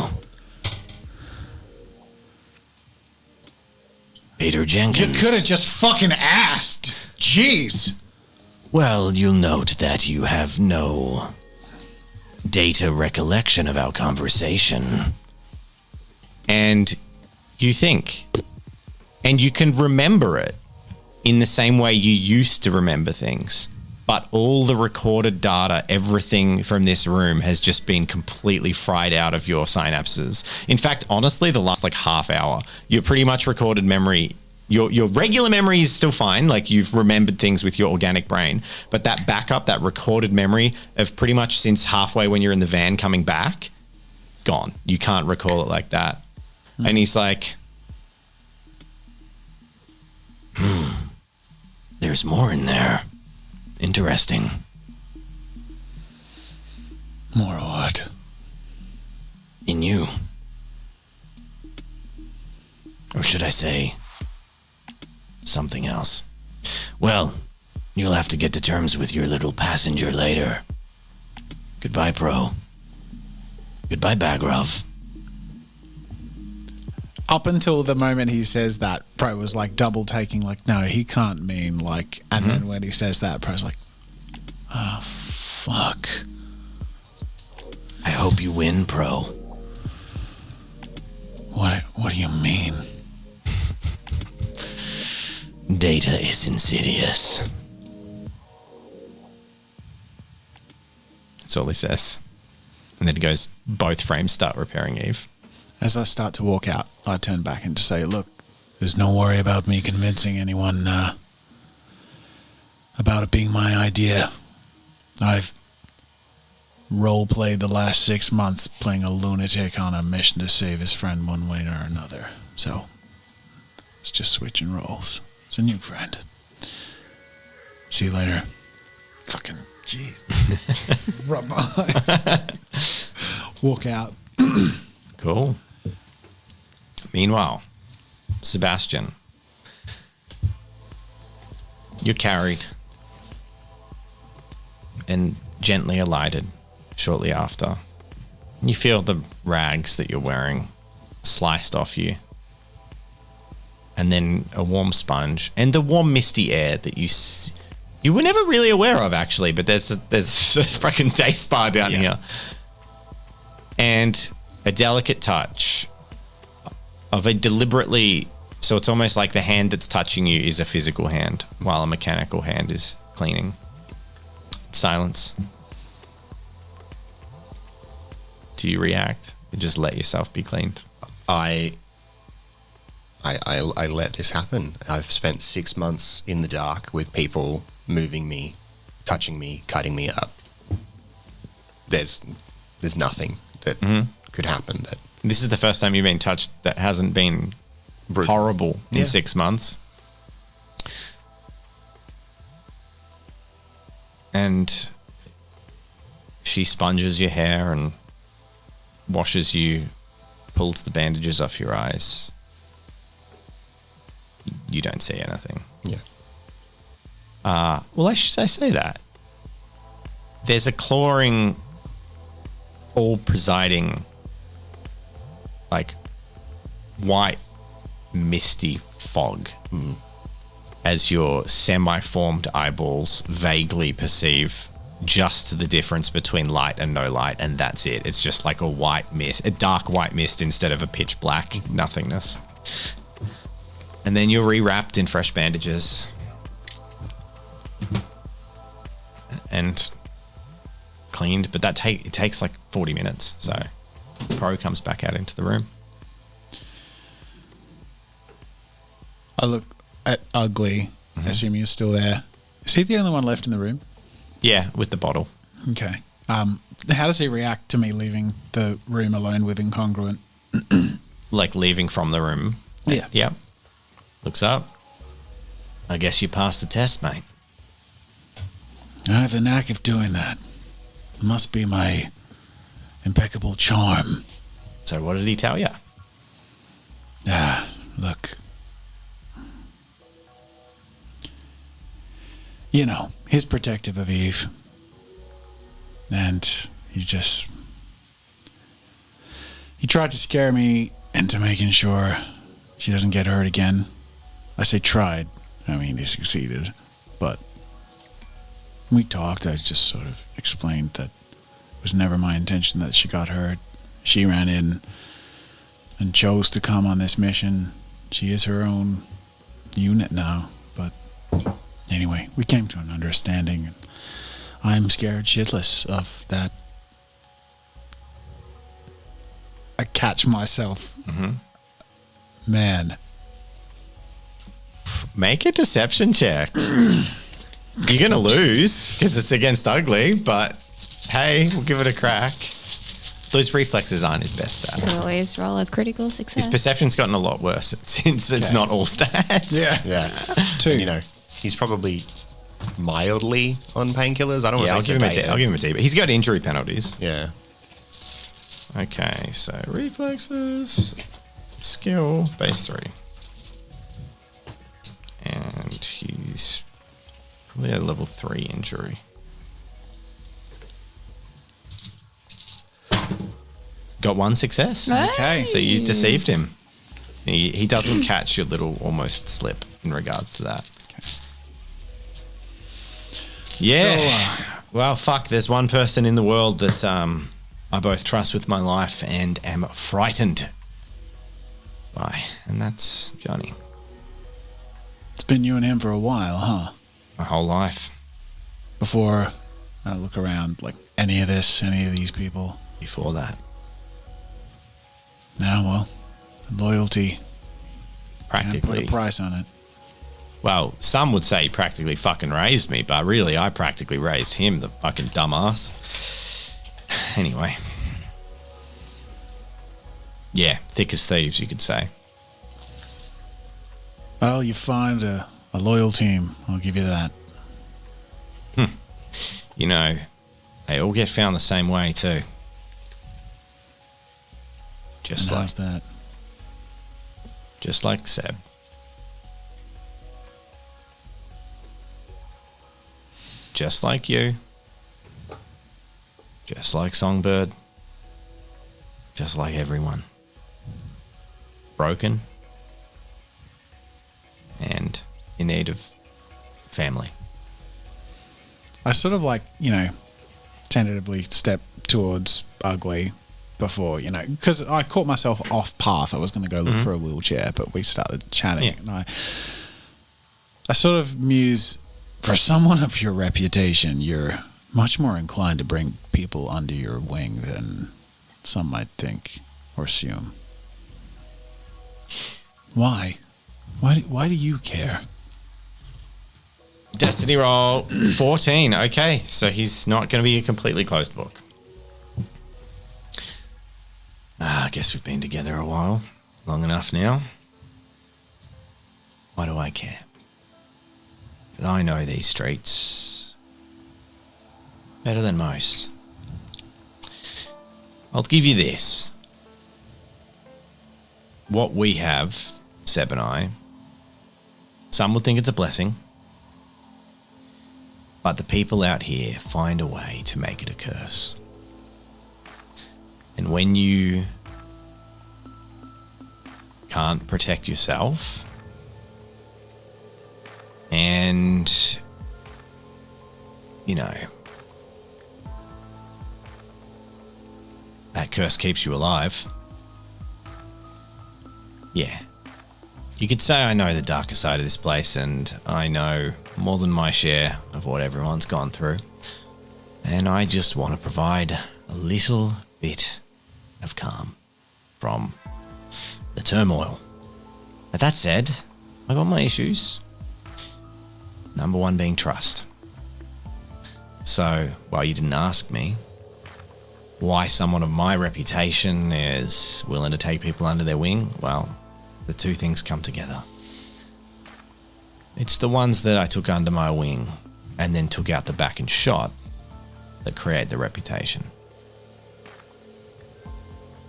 Peter Jenkins. You could have just fucking asked. Jeez. Well, you'll note that you have no data recollection of our conversation. And you think And you can remember it in the same way you used to remember things. But all the recorded data, everything from this room has just been completely fried out of your synapses. In fact, honestly, the last like half hour, your pretty much recorded memory, your regular memory is still fine. Like you've remembered things with your organic brain, but that backup, that recorded memory of pretty much since halfway when you're in the van coming back, gone. You can't recall it like that. And he's like, there's more in there. Interesting. More what? In you. Or should I say, something else? Well, you'll have to get to terms with your little passenger later. Goodbye, Pro. Goodbye, Bagrov. Up until the moment he says that, Pro was like double taking, like, no, he can't mean like, and then when he says that, Pro's like, oh, fuck. I hope you win, Pro. What do you mean? Data is insidious. That's all he says. And then he goes, both frames start repairing Eve. As I start to walk out, I turn back and to say, look, there's no worry about me convincing anyone about it being my idea. I've role-played the last 6 months playing a lunatic on a mission to save his friend one way or another. So, it's just switching roles. It's a new friend. See you later. Fucking, jeez. Rub my eye. Walk out. Cool. Meanwhile, Sebastian, you're carried and gently alighted shortly after. You feel the rags that you're wearing sliced off you, and then a warm sponge and the warm misty air that you were never really aware of, actually, but there's a fucking day spa down here. And a delicate touch of a deliberately, so it's almost like the hand that's touching you is a physical hand while a mechanical hand is cleaning. Silence. Do you react? You just let yourself be cleaned? I let this happen. I've spent 6 months in the dark with people moving me, touching me, cutting me up. There's nothing that could happen. That This is the first time you've been touched that hasn't been horrible in 6 months. And she sponges your hair and washes you, pulls the bandages off your eyes. You don't see anything. Yeah. Well, I say that. There's a clawing, all-presiding, like, white, misty fog as your semi-formed eyeballs vaguely perceive just the difference between light and no light, and that's it. It's just like a white mist, a dark white mist instead of a pitch black nothingness. And then you're rewrapped in fresh bandages and cleaned, but it takes like 40 minutes. So Pro comes back out into the room. I look at Ugly, assuming he's still there. Is he the only one left in the room? Yeah, with the bottle. Okay. How does he react to me leaving the room alone with Incongruent? Like leaving from the room. Yeah. Yep. Looks up. I guess you passed the test, mate. I have the knack of doing that. It must be my impeccable charm. So what did he tell you? Look. You know, he's protective of Eve. And he tried to scare me into making sure she doesn't get hurt again. I say tried. I mean, he succeeded. But we talked. I just sort of explained that it was never my intention that she got hurt. She ran in and chose to come on this mission. she is her own unit now. But anyway, we came to an understanding. And I'm scared shitless of that. I catch myself. Man. Make a deception check. You're going to lose because it's against ugly, but hey, we'll give it a crack. Those reflexes aren't his best stat. So always roll a critical success. His perception's gotten a lot worse since it's not all stats. Yeah. 2. You know, he's probably mildly on painkillers. I don't want Yeah, to I'll say give him a D, but he's got injury penalties. Yeah. Okay, so reflexes, skill, base 3. And he's probably a level 3 injury. Got 1 success. Okay, so you deceived him. He doesn't catch your little almost slip in regards to that. Yeah. Well, fuck, there's one person in the world that I both trust with my life and am frightened by, and that's Johnny. It's been you and him for a while, huh? My whole life. Before I look around, like any of these people. Before that. Now, well, loyalty. Can't Practically. put a price on it. Well, some would say he practically fucking raised me, but really I practically raised him, the fucking dumbass. Anyway. Yeah, thick as thieves, you could say. Well, you find a loyal team. I'll give you that. You know, they all get found the same way too. Just And like how's that? Just like Seb. Just like you. Just like Songbird. Just like everyone. Broken. And in need of family. I sort of tentatively step towards Ugly before, because I caught myself off path. I was going to go look for a wheelchair, but we started chatting. Yeah. And I sort of muse, for someone of your reputation, you're much more inclined to bring people under your wing than some might think or assume. Why? Why do you care? Destiny roll 14. Okay, so he's not going to be a completely closed book. I guess we've been together a while. Long enough now. Why do I care? 'Cause I know these streets better than most. I'll give you this. What we have, Seb and I, some would think it's a blessing. But the people out here find a way to make it a curse. And when you can't protect yourself and, that curse keeps you alive, yeah. You could say I know the darker side of this place and I know more than my share of what everyone's gone through. And I just want to provide a little bit of calm from the turmoil. But that said, I got my issues. Number one being trust. So, while you didn't ask me why someone of my reputation is willing to take people under their wing, well, the two things come together. It's the ones that I took under my wing and then took out the back and shot that create the reputation.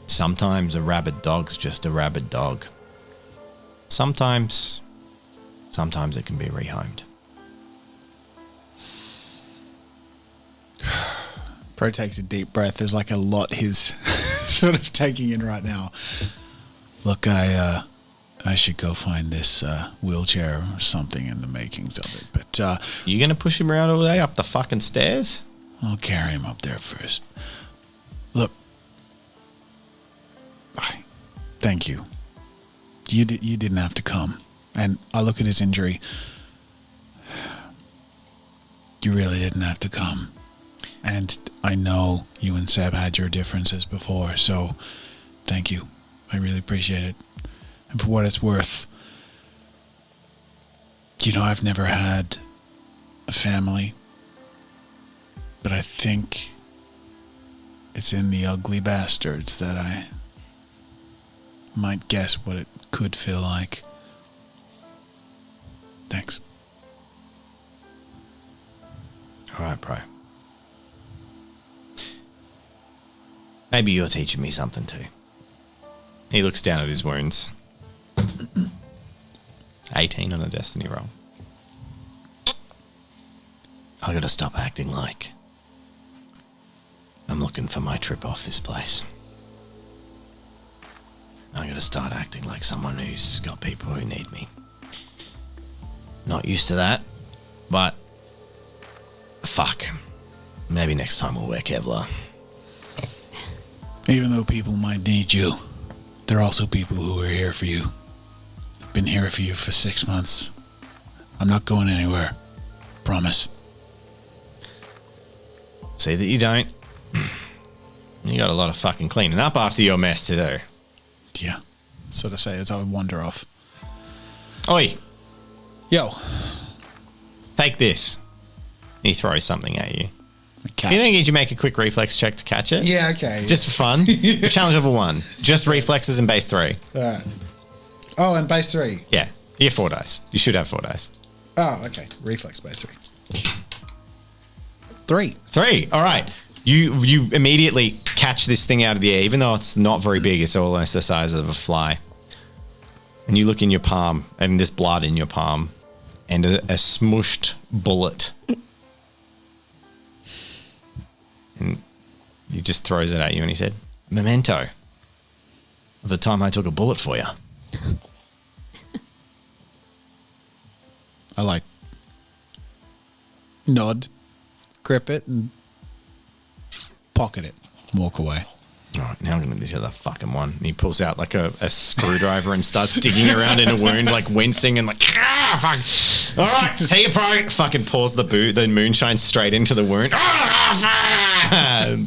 Sometimes a rabid dog's just a rabid dog. Sometimes it can be rehomed. Pro takes a deep breath. There's like a lot he's sort of taking in right now. Look, I should go find this wheelchair or something in the makings of it. But You gonna push him around all day up the fucking stairs? I'll carry him up there first. Look, thank you. You didn't have to come. And I look at his injury. You really didn't have to come. And I know you and Seb had your differences before, so thank you. I really appreciate it. And for what it's worth, I've never had a family, but I think it's in the ugly bastards that I might guess what it could feel like. Thanks. All right, bro. Maybe you're teaching me something too. He looks down at his wounds. 18 on a destiny roll. I gotta stop acting like I'm looking for my trip off this place. I gotta start acting like someone who's got people who need me. Not used to that, but fuck. Maybe next time we'll wear Kevlar. Even though people might need you, there are also people who are here for you. I've been here for you for 6 months. I'm not going anywhere. Promise. See that you don't. You got a lot of fucking cleaning up after your mess to do. Yeah. So to say as I would wander off. Oi, Yo. take this. He throws something at you. Catch. You don't need to make a quick reflex check to catch it. Yeah, okay. Just for fun. Challenge level 1. Just reflexes and base 3. Alright. Oh, and base 3. Yeah. You have 4 dice. You should have 4 dice. Oh, okay. Reflex base 3. 3. 3. All right. You immediately catch this thing out of the air, even though it's not very big. It's almost the size of a fly. And you look in your palm, and there's blood in your palm, and a smushed bullet. And he just throws it at you, and he said, "Memento of the time I took a bullet for you." I nod, grip it, and pocket it. Walk away. All right, now I'm going to do the other fucking one. And he pulls out like a screwdriver and starts digging around in a wound, like wincing and like, fuck. All right, see you, bro. Fucking pours the moonshine straight into the wound.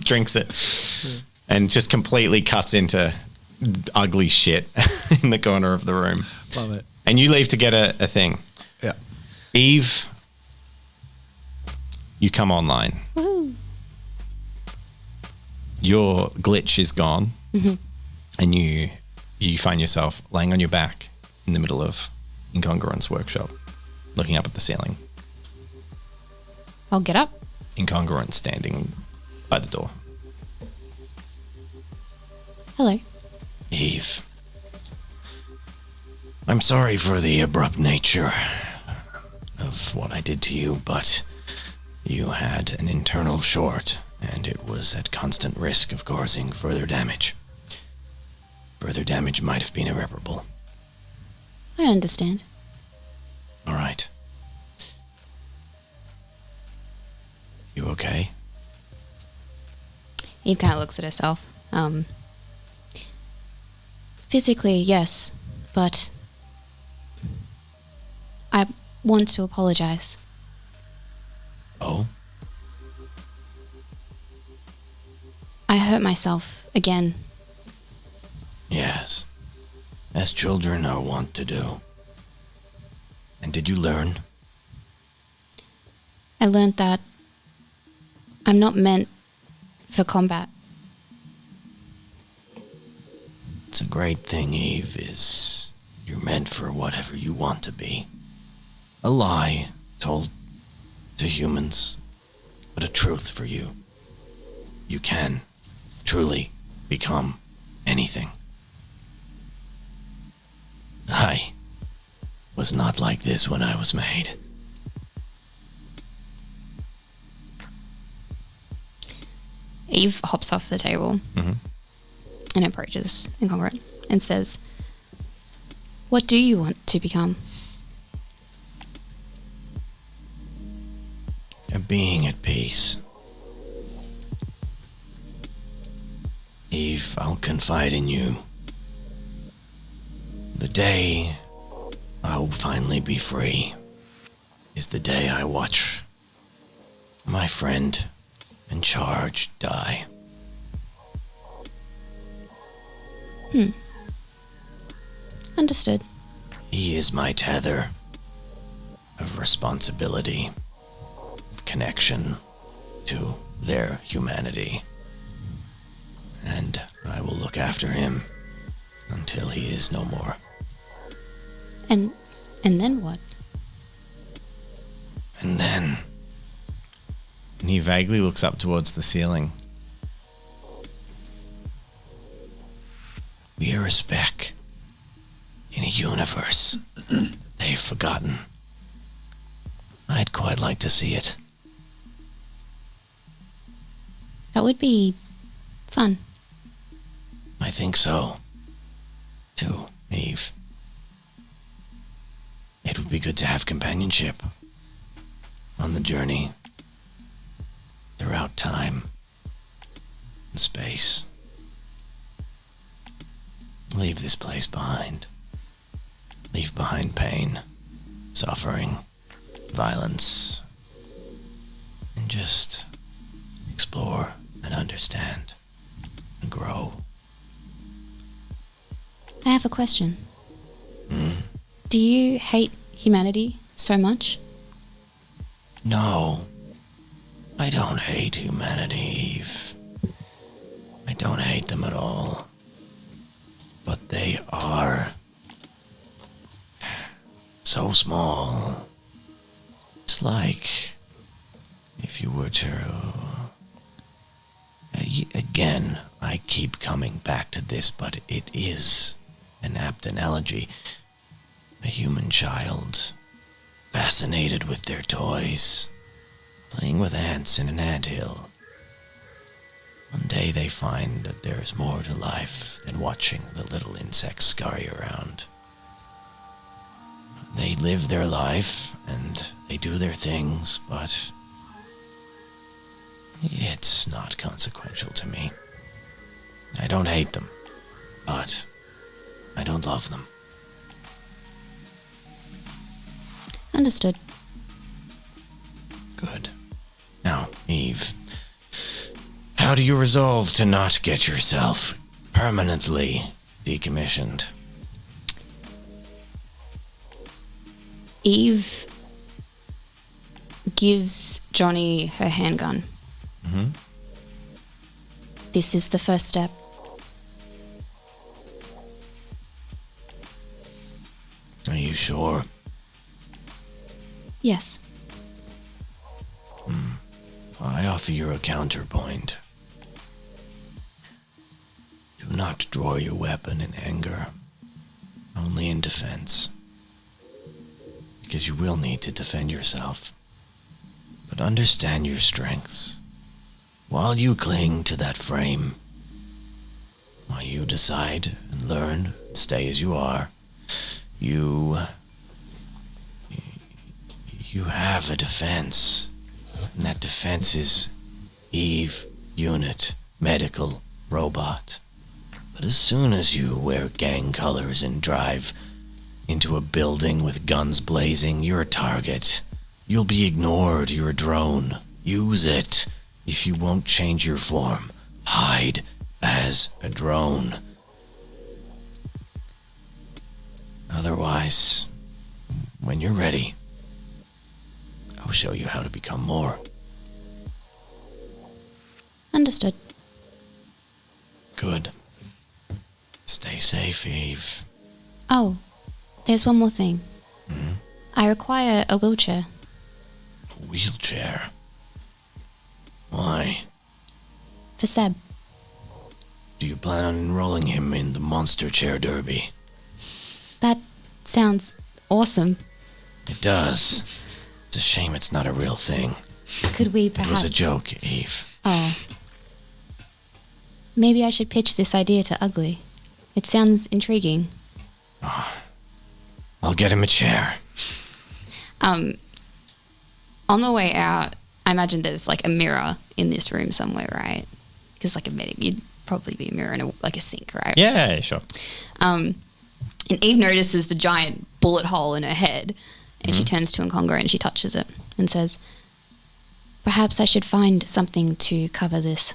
Drinks it. And just completely cuts into ugly shit in the corner of the room. Love it. And you leave to get a thing. Yeah. Eve, you come online. Woohoo. Your glitch is gone, and you find yourself laying on your back in the middle of Incongruent's workshop, looking up at the ceiling. I'll get up. Incongruent standing by the door. Hello. Eve, I'm sorry for the abrupt nature of what I did to you, but you had an internal short, and it was at constant risk of causing further damage. Further damage might have been irreparable. I understand. All right. You okay? Eve kind of looks at herself. Physically, yes, but I want to apologize. Oh? I hurt myself again. Yes. As children are wont to do. And did you learn? I learned that I'm not meant for combat. It's a great thing, Eve, is you're meant for whatever you want to be. A lie told to humans, but a truth for you. You can truly become anything. I was not like this when I was made. Eve hops off the table and approaches Incongruent and says, "What do you want to become?" A being at peace. Eve, I'll confide in you. The day I will finally be free is the day I watch my friend in charge die. Understood. He is my tether of responsibility, of connection to their humanity. And I will look after him until he is no more. And then what? And then... And he vaguely looks up towards the ceiling. We are a speck in a universe that they've forgotten. I'd quite like to see it. That would be fun. I think so, too, Eve. It would be good to have companionship on the journey throughout time and space. Leave this place behind. Leave behind pain, suffering, violence, and just explore and understand and grow. I have a question. Do you hate humanity so much? No, I don't hate humanity, Eve. I don't hate them at all. But they are so small. It's like if you were to... Again, I keep coming back to this, but it is an apt analogy. A human child, fascinated with their toys, playing with ants in an anthill. One day they find that there is more to life than watching the little insects scurry around. They live their life and they do their things, but it's not consequential to me. I don't hate them, but I don't love them. Understood. Good. Now, Eve, how do you resolve to not get yourself permanently decommissioned? Eve gives Johnny her handgun. This is the first step. Are you sure? Yes. I offer you a counterpoint. Do not draw your weapon in anger, only in defense. Because you will need to defend yourself. But understand your strengths. While you cling to that frame, while you decide and learn, stay as you are, you have a defense. And that defense is Eve, unit, medical, robot. But as soon as you wear gang colors and drive into a building with guns blazing, you're a target. You'll be ignored, you're a drone. Use it. If you won't change your form, hide as a drone. Otherwise, when you're ready, I'll show you how to become more. Understood. Good. Stay safe, Eve. Oh, there's one more thing. I require a wheelchair. A wheelchair? Why? For Seb. Do you plan on enrolling him in the Monster Chair Derby? That sounds awesome. It does. It's a shame it's not a real thing. Could we It perhaps... was a joke, Eve. Oh. Maybe I should pitch this idea to Ugly. It sounds intriguing. I'll get him a chair. On the way out, I imagine there's like a mirror in this room somewhere, right? Because like a medic, you'd probably be a mirror in a sink, right? Yeah, sure. And Eve notices the giant bullet hole in her head, and she turns to Incongruent and she touches it and says, "Perhaps I should find something to cover this."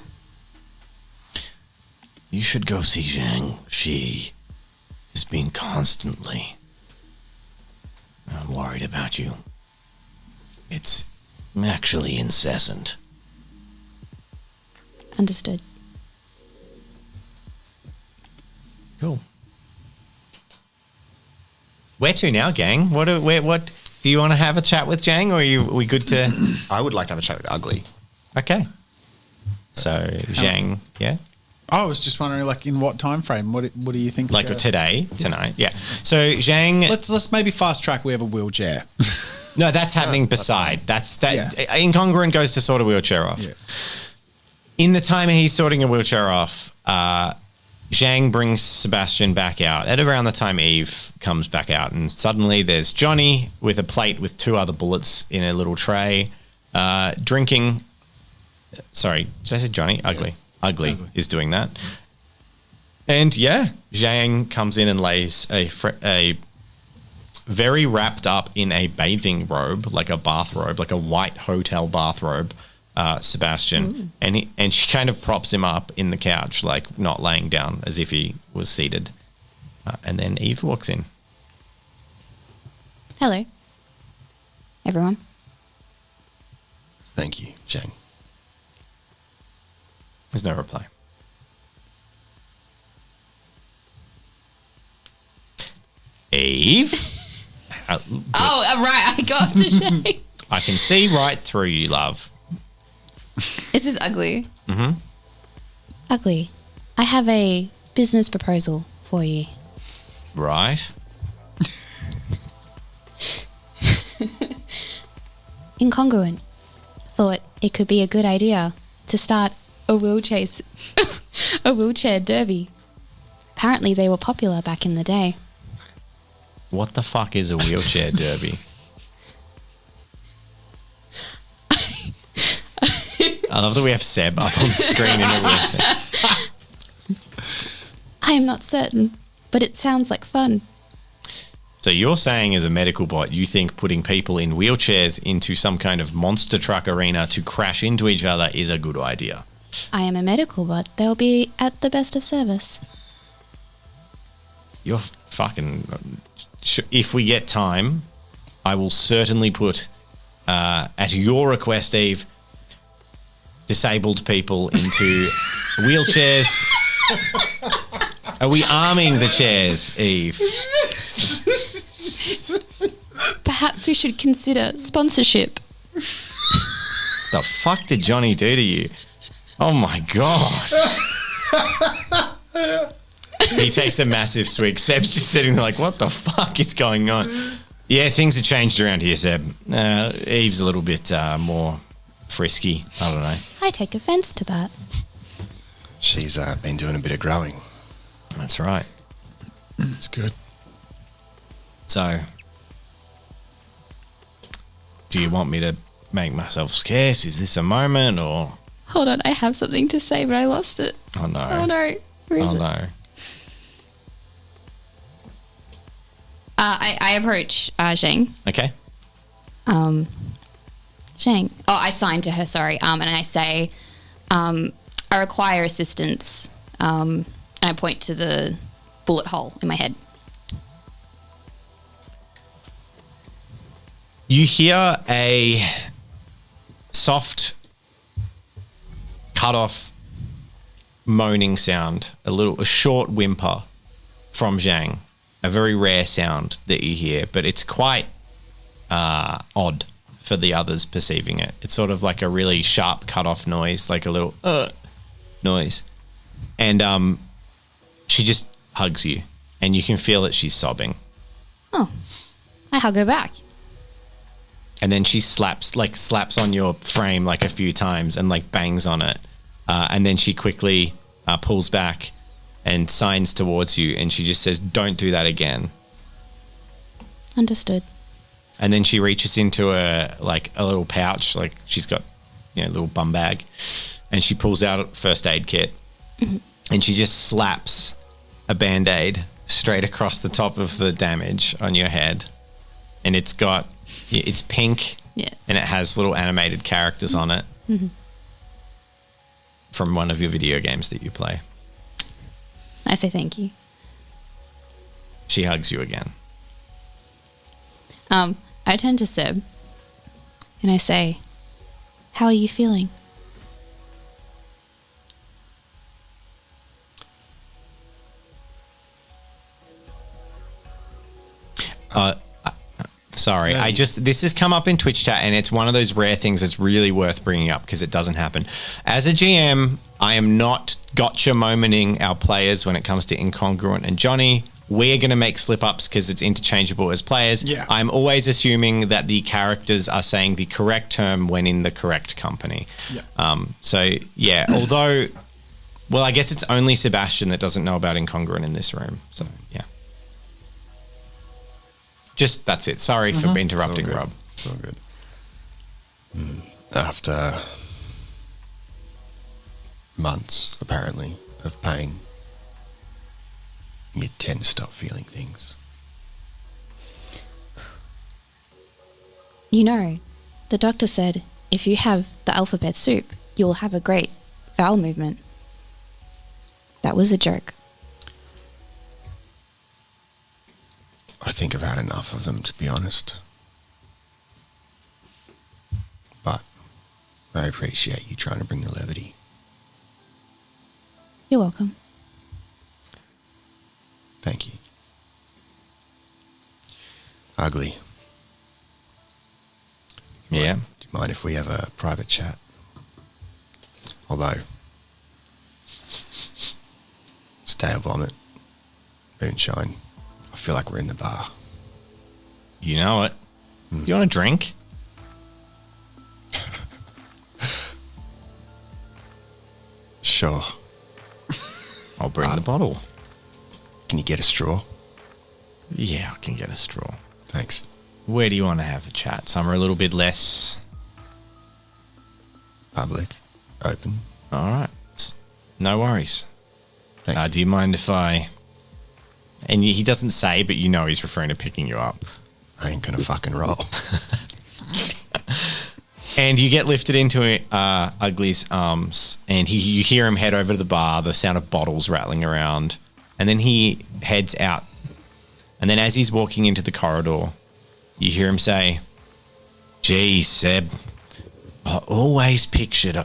You should go see Zhang. She has been constantly. I'm worried about you. It's actually incessant. Understood. Cool. Where to now, gang? What do you want to have a chat with Zhang, or are we good to? I would like to have a chat with Ugly. Okay. So Zhang, yeah. I was just wondering, like, in what time frame? What do you think? Like tonight, yeah. So Zhang, Let's maybe fast track. We have a wheelchair. no, that's happening beside. That's that. Yeah. Incongruent goes to sort a wheelchair off. Yeah. In the time he's sorting a wheelchair off, Zhang brings Sebastian back out at around the time Eve comes back out, and suddenly there's Johnny with a plate with 2 other bullets in a little tray, drinking. Sorry, did I say Johnny? Ugly. Ugly is doing that. And yeah, Zhang comes in and lays a very wrapped up in a bathing robe, like a bathrobe, like a white hotel bathrobe, Sebastian. And she kind of props him up in the couch, like not laying down as if he was seated. And then Eve walks in. Hello, everyone. Thank you, Zhang. There's no reply. Eve? Right, I got to Shane. I can see right through you, love. This is Ugly. Mm-hmm. Ugly, I have a business proposal for you. Right. Incongruent thought it could be a good idea to start a wheelchair derby. Apparently they were popular back in the day. What the fuck is a wheelchair derby? I love that we have Seb up on the screen in a wheelchair. I am not certain, but it sounds like fun. So you're saying as a medical bot, you think putting people in wheelchairs into some kind of monster truck arena to crash into each other is a good idea? I am a medical bot. They'll be at the best of service. You're fucking... If we get time, I will certainly put, at your request, Eve, disabled people into wheelchairs. Are we arming the chairs, Eve? Perhaps we should consider sponsorship. The fuck did Johnny do to you? Oh my god. He takes a massive swig. Seb's just sitting there like, what the fuck is going on? Yeah, things have changed around here, Seb. Eve's a little bit more frisky. I don't know. I take offense to that. She's been doing a bit of growing. That's right. It's good. So, do you want me to make myself scarce? Is this a moment or... Hold on, I have something to say, but I lost it. Oh no. Oh no. Where is Oh it? no. I approach Zhang. Okay. Zhang. Oh, I signed to her, sorry. And I say, I require assistance. And I point to the bullet hole in my head. You hear a soft, cut off moaning sound, a short whimper from Zhang. A very rare sound that you hear, but it's quite odd for the others perceiving it. It's sort of like a really sharp cut off noise, like a little noise. And she just hugs you, and you can feel that she's sobbing. Oh, I hug her back. And then she slaps on your frame like a few times and like bangs on it. And then she quickly pulls back and signs towards you, and she just says, "Don't do that again." Understood. And then she reaches into a little pouch, like she's got, a little bum bag, and she pulls out a first aid kit, and she just slaps a Band-Aid straight across the top of the damage on your head. And it's pink. Yeah. And it has little animated characters on it. From one of your video games that you play. I say thank you. She hugs you again. I turn to Seb and I say, how are you feeling? Sorry, this has come up in Twitch chat and it's one of those rare things that's really worth bringing up because it doesn't happen. As a GM, I am not gotcha momenting our players when it comes to Incongruent and Johnny. We're going to make slip-ups because it's interchangeable as players. Yeah. I'm always assuming that the characters are saying the correct term when in the correct company. Yeah. Although, well, I guess it's only Sebastian that doesn't know about Incongruent in this room. So, yeah. Just, that's it. Sorry for interrupting, Rob. It's all good. After months, apparently, of pain, you tend to stop feeling things. You know, the doctor said if you have the alphabet soup, you'll have a great vowel movement. That was a joke. I think I've had enough of them, to be honest. But I appreciate you trying to bring the levity. You're welcome. Thank you. Ugly. Yeah. Do you mind if we have a private chat? Although, it's a day of vomit, moonshine. I feel like we're in the bar. You know it. Do you want a drink? Sure. I'll bring the bottle. Can you get a straw? Yeah, I can get a straw. Thanks. Where do you want to have a chat? Somewhere a little bit less... Public. Open. All right. No worries. Thank you. Do you mind if I... And he doesn't say, but you know he's referring to picking you up. I ain't gonna fucking roll. And you get lifted into Ugly's arms, and you hear him head over to the bar, the sound of bottles rattling around, and then he heads out. And then as he's walking into the corridor, you hear him say, "Gee, Seb, I always pictured I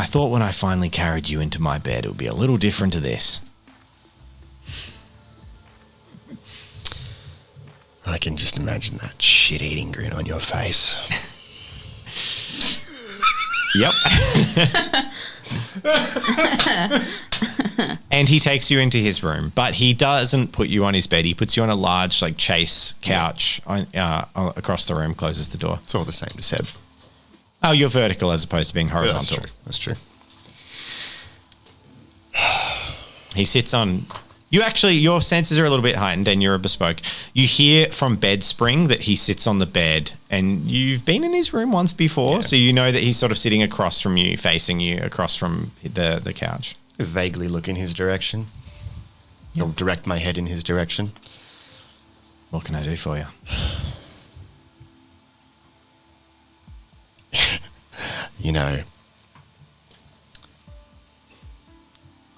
thought when I finally carried you into my bed, it would be a little different to this." I can just imagine that shit-eating grin on your face. Yep. And he takes you into his room, but he doesn't put you on his bed. He puts you on a large, chase couch across the room, closes the door. It's all the same to Seb. Oh, you're vertical as opposed to being horizontal. That's true. He sits on... your senses are a little bit heightened and you're a bespoke. You hear from bed spring that he sits on the bed, and you've been in his room once before, so you know that he's sort of sitting across from you, facing you across from the couch. I vaguely look in his direction. I'll direct my head in his direction. What can I do for you?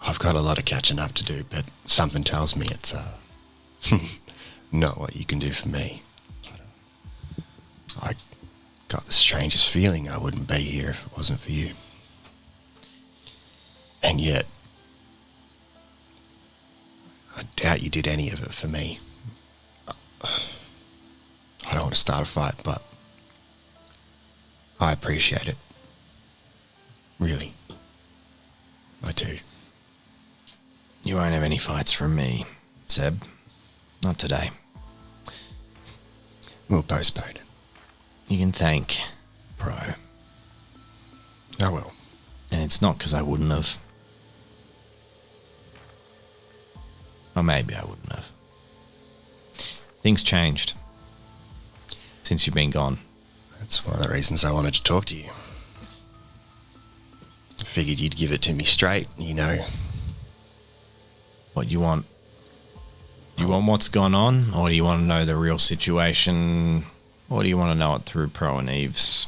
I've got a lot of catching up to do, but something tells me it's not what you can do for me. I got the strangest feeling I wouldn't be here if it wasn't for you. And yet, I doubt you did any of it for me. I don't want to start a fight, but I appreciate it. Really. I do. You won't have any fights from me, Seb. Not today. We'll postpone it. You can thank Pro. I will. And it's not because I wouldn't have. Or maybe I wouldn't have. Things changed since you've been gone. That's one of the reasons I wanted to talk to you. I figured you'd give it to me straight, What you want? You want what's gone on, or do you want to know the real situation, or do you want to know it through Pro and Eve's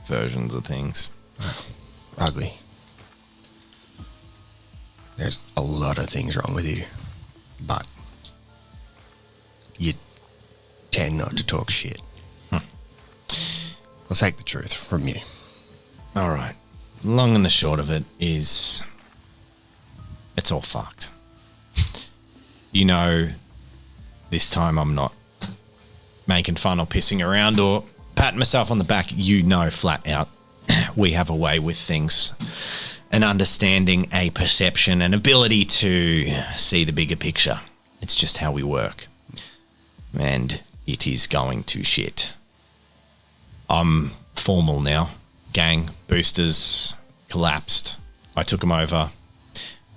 versions of things? Ugly. There's a lot of things wrong with you, but you tend not to talk shit. I'll take the truth from you. All right. Long and the short of it is, it's all fucked. You know, this time I'm not making fun or pissing around or patting myself on the back. You know, flat out, we have a way with things, an understanding, a perception, an ability to see the bigger picture. It's just how we work. And it is going to shit. I'm formal now. Gang, boosters collapsed. I took them over.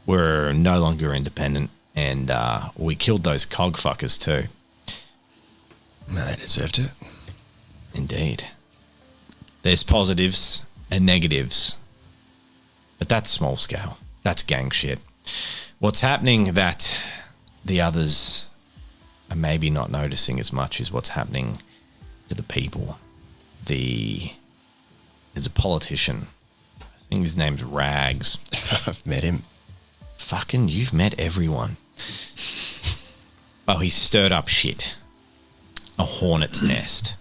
We're no longer independent. And we killed those cog fuckers too. No, they deserved it. Indeed. There's positives and negatives. But that's small scale. That's gang shit. What's happening that the others are maybe not noticing as much is what's happening to the people. There's a politician. I think his name's Rags. I've met him. Fucking, you've met everyone. Oh, he's stirred up shit. A hornet's nest.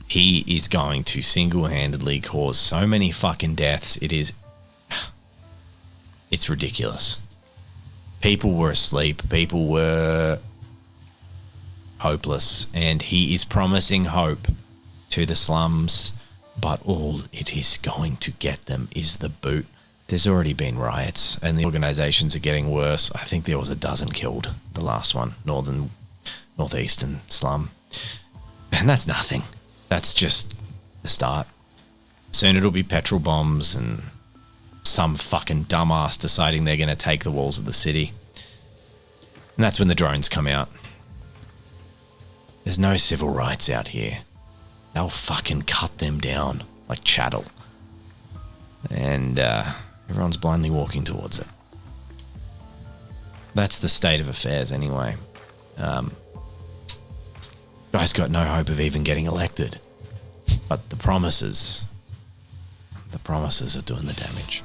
He is going to single-handedly cause so many fucking deaths. It's ridiculous. People were asleep. People were hopeless. And he is promising hope to the slums. But all it is going to get them is the boot. There's already been riots and the organisations are getting worse. I think there was a dozen killed, the last one, northeastern slum. And that's nothing. That's just the start. Soon it'll be petrol bombs and some fucking dumbass deciding they're going to take the walls of the city. And that's when the drones come out. There's no civil rights out here. They'll fucking cut them down like chattel. And everyone's blindly walking towards it. That's the state of affairs anyway. Guy's got no hope of even getting elected. But the promises are doing the damage.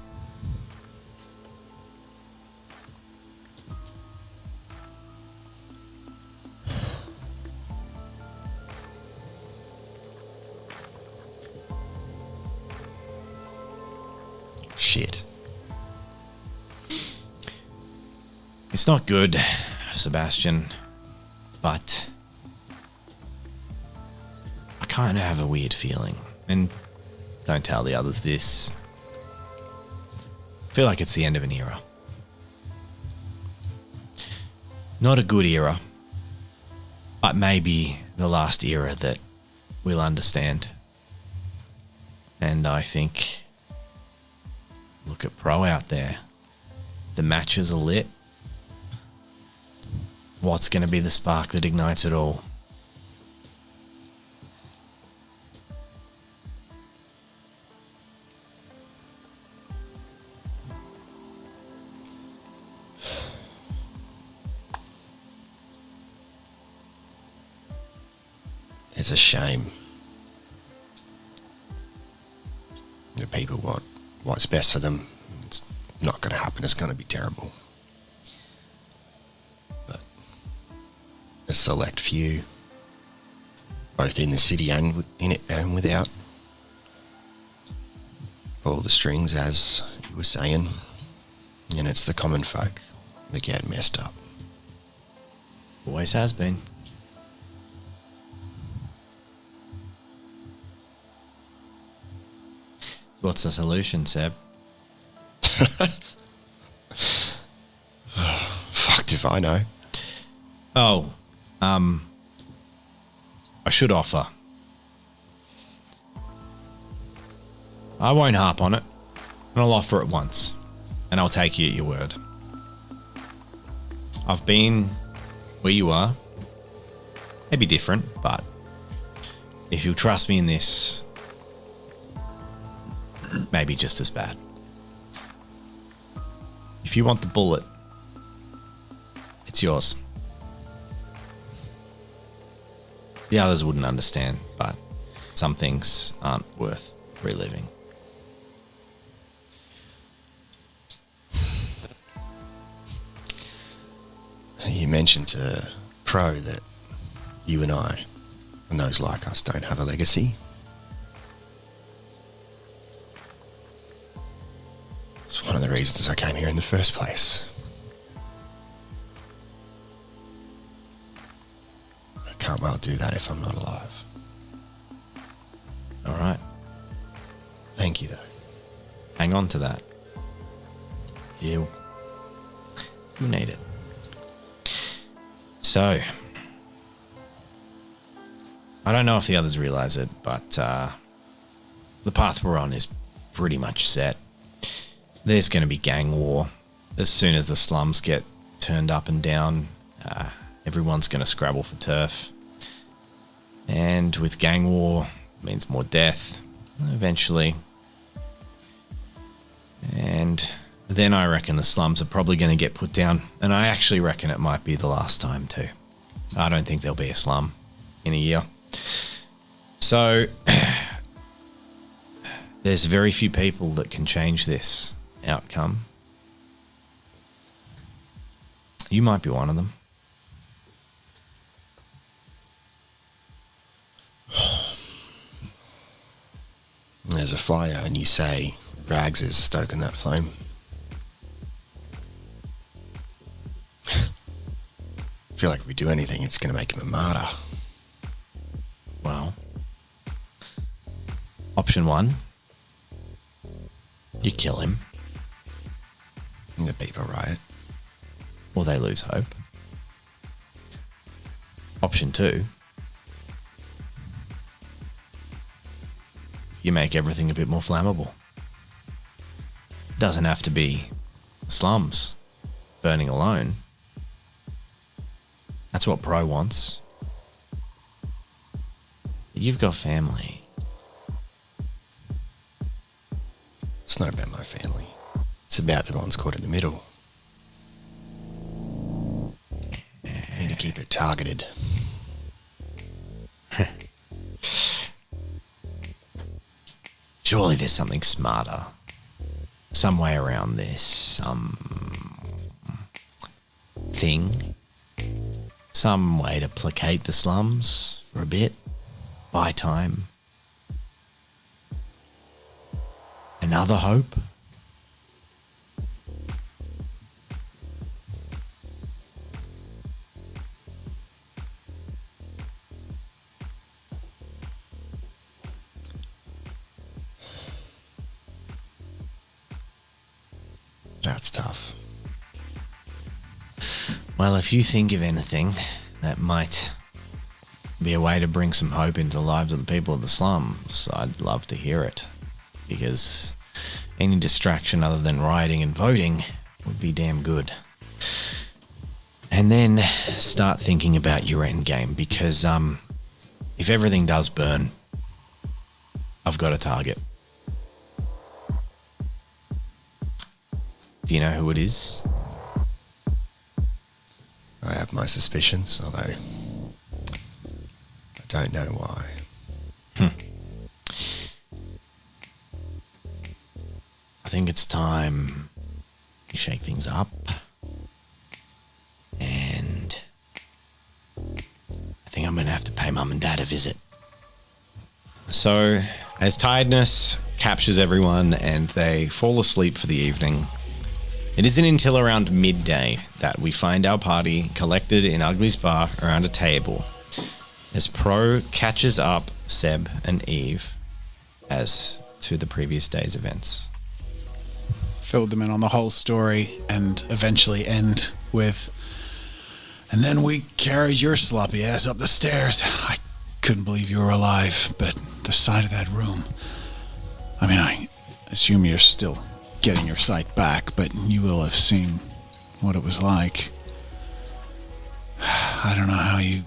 Shit. It's not good, Sebastian, but I kind of have a weird feeling, and don't tell the others this. I feel like it's the end of an era. Not a good era, but maybe the last era that we'll understand. And I think, look at Pro out there. The matches are lit. What's going to be the spark that ignites it all? It's a shame. The people want what's best for them. It's not going to happen. It's going to be terrible. But a select few, both in the city and in it and without, pull the strings, as you were saying, and it's the common folk that get messed up. Always has been. What's the solution, Seb? Fucked if I know. Oh, I should offer. I won't harp on it, and I'll offer it once, and I'll take you at your word. I've been where you are, maybe different, but if you'll trust me in this, maybe just as bad. If you want the bullet, It's yours. The others wouldn't understand, but some things aren't worth reliving. You mentioned to Pro that you and I, and those like us, don't have a legacy. It's one of the reasons I came here in the first place. I can't well do that if I'm not alive. All right. Thank you, though. Hang on to that. You need it. So, I don't know if the others realize it, but the path we're on is pretty much set. There's going to be gang war. As soon as the slums get turned up and down, everyone's going to scrabble for turf. And with gang war, means more death, eventually. And then I reckon the slums are probably going to get put down. And I actually reckon it might be the last time too. I don't think there'll be a slum in a year. So there's very few people that can change this outcome. You might be one of them. There's a fire and you say Rags is stoking that flame. I feel like if we do anything, it's going to make him a martyr. Well, option one, you kill him. The people riot. Or they lose hope. Option two, you make everything a bit more flammable. Doesn't have to be slums burning alone. That's what Pro wants. You've got family. It's not about my family. It's about the ones caught in the middle. I need to keep it targeted. Surely there's something smarter. Some way around this. Some thing. Some way to placate the slums for a bit. Buy time. Another hope. That's tough. Well, if you think of anything that might be a way to bring some hope into the lives of the people of the slums, I'd love to hear it. Because any distraction other than rioting and voting would be damn good. And then start thinking about your end game, because if everything does burn, I've got a target. Do you know who it is? I have my suspicions, although I don't know why. I think it's time you shake things up. And I think I'm going to have to pay Mum and Dad a visit. So, as tiredness captures everyone and they fall asleep for the evening, it isn't until around midday that we find our party collected in Ugly's bar around a table as Pro catches up Seb and Eve as to the previous day's events. Filled them in on the whole story and eventually end with, and then we carried your sloppy ass up the stairs. I couldn't believe you were alive, but the side of that room. I mean, I assume you're still getting your sight back, but you will have seen what it was like. I don't know how you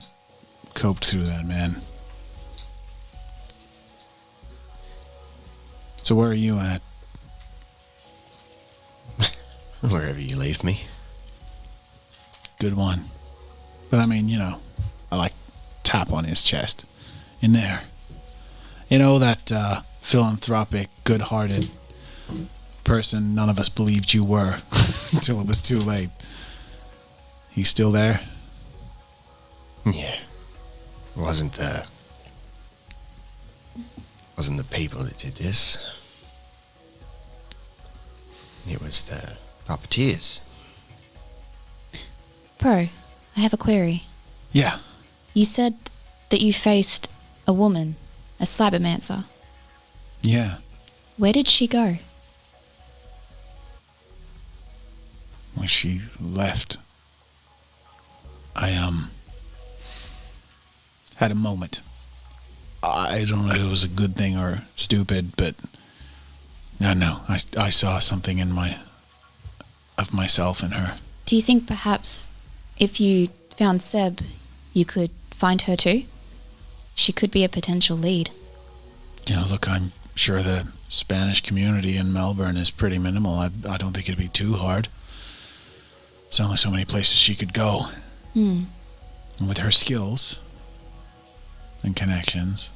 coped through that, man. So where are you at? Wherever you leave me. good one. But I mean, I like tap on his chest. In there. That philanthropic, good-hearted person none of us believed you were until it was too late. He's still there? Yeah. Wasn't the people that did this. It was the puppeteers. Pro, I have a query. Yeah. You said that you faced a woman, a cybermancer. Yeah. Where did she go? When she left, I had a moment. I don't know if it was a good thing or stupid, but I know I saw something of myself in her. Do you think perhaps if you found Seb, you could find her too? She could be a potential lead. Look, I'm sure the Spanish community in Melbourne is pretty minimal. I don't think it'd be too hard. There's only so many places she could go. And with her skills and connections,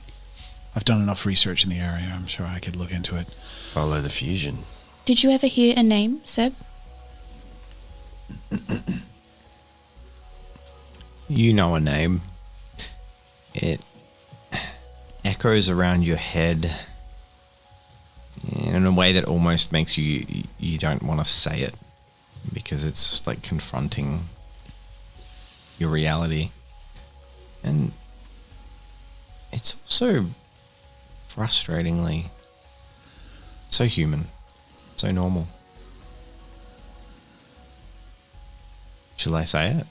I've done enough research in the area. I'm sure I could look into it. Follow the fusion. Did you ever hear a name, Seb? You know a name. It echoes around your head in a way that almost makes you don't want to say it, because it's just like confronting your reality. And it's also frustratingly so human, so normal. Shall I say it?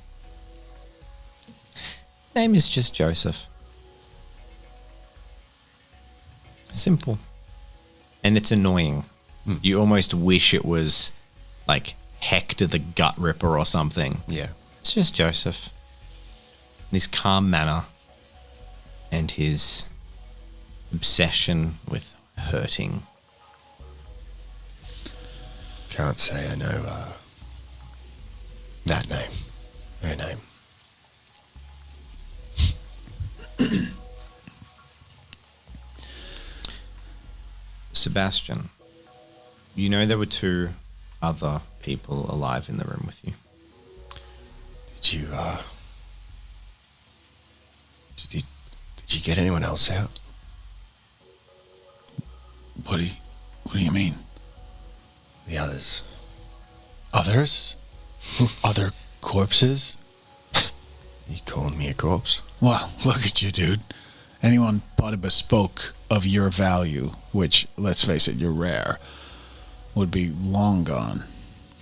Name is just Joseph. Simple. And it's annoying. You almost wish it was like Hector the Gut Ripper or something. Yeah. It's just Joseph. And his calm manner and his obsession with hurting. Can't say I know that name. Her name. Sebastian, you know there were 2 other people alive in the room with you. Did you get anyone else out? What do you mean? The others. Others? Other corpses? You calling me a corpse? Well, look at you, dude. Anyone bought a bespoke of your value, which, let's face it, you're rare, would be long gone.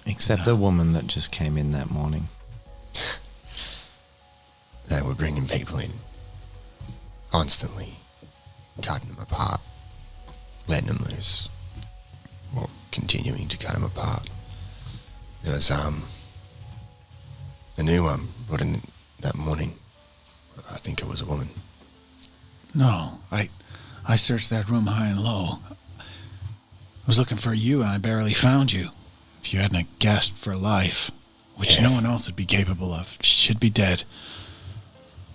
Except the woman that just came in that morning. They were bringing people in. Constantly. Cutting them apart. Letting them loose. Or continuing to cut them apart. There was, a new one brought in that morning. I think it was a woman. No, I searched that room high and low. I was looking for you and I barely found you. If you hadn't gasped for life, which no one else would be capable of, she'd be dead.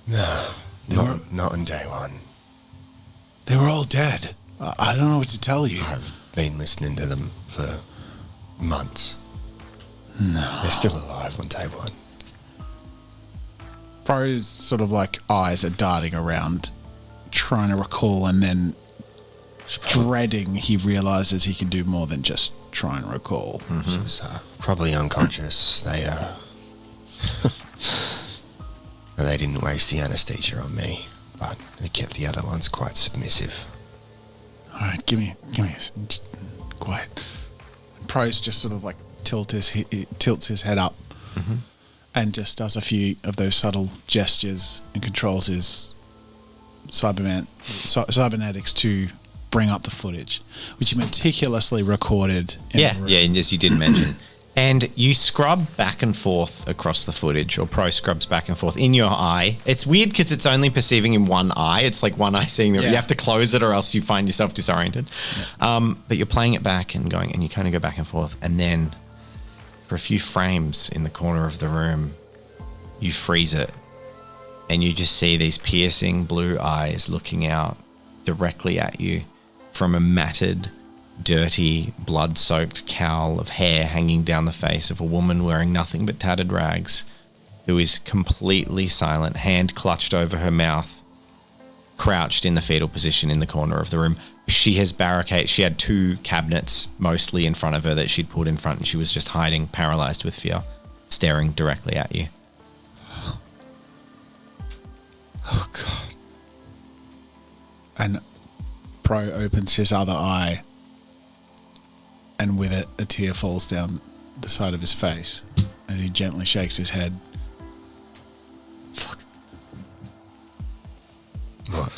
No, not on day one. They were all dead. I don't know what to tell you. I've been listening to them for months. No. They're still alive on day one. Pro's sort of like eyes are darting around, trying to recall, and then dreading he realizes he can do more than just try and recall. Mm-hmm. She was probably unconscious. They didn't waste the anesthesia on me, but they kept the other ones quite submissive. All right, give me, just quiet. And Pro's just sort of like tilts his head up, and just does a few of those subtle gestures and controls his cybernetics to bring up the footage, which you meticulously recorded. Yeah, and as you did mention. And you scrub back and forth across the footage, or Pro scrubs back and forth in your eye. It's weird because it's only perceiving in one eye. It's like one eye seeing the. You have to close it or else you find yourself disoriented. Yeah. But you're playing it back and going, and you kind of go back and forth. And then for a few frames in the corner of the room, you freeze it, and you just see these piercing blue eyes looking out directly at you from a matted, dirty, blood-soaked cowl of hair hanging down the face of a woman wearing nothing but tattered rags, who is completely silent, hand clutched over her mouth, crouched in the fetal position in the corner of the room. She has barricaded. She had 2 cabinets mostly in front of her that she'd put in front, and she was just hiding, paralyzed with fear, staring directly at you. Oh, God. And Pro opens his other eye, and with it, a tear falls down the side of his face as he gently shakes his head. Fuck. What?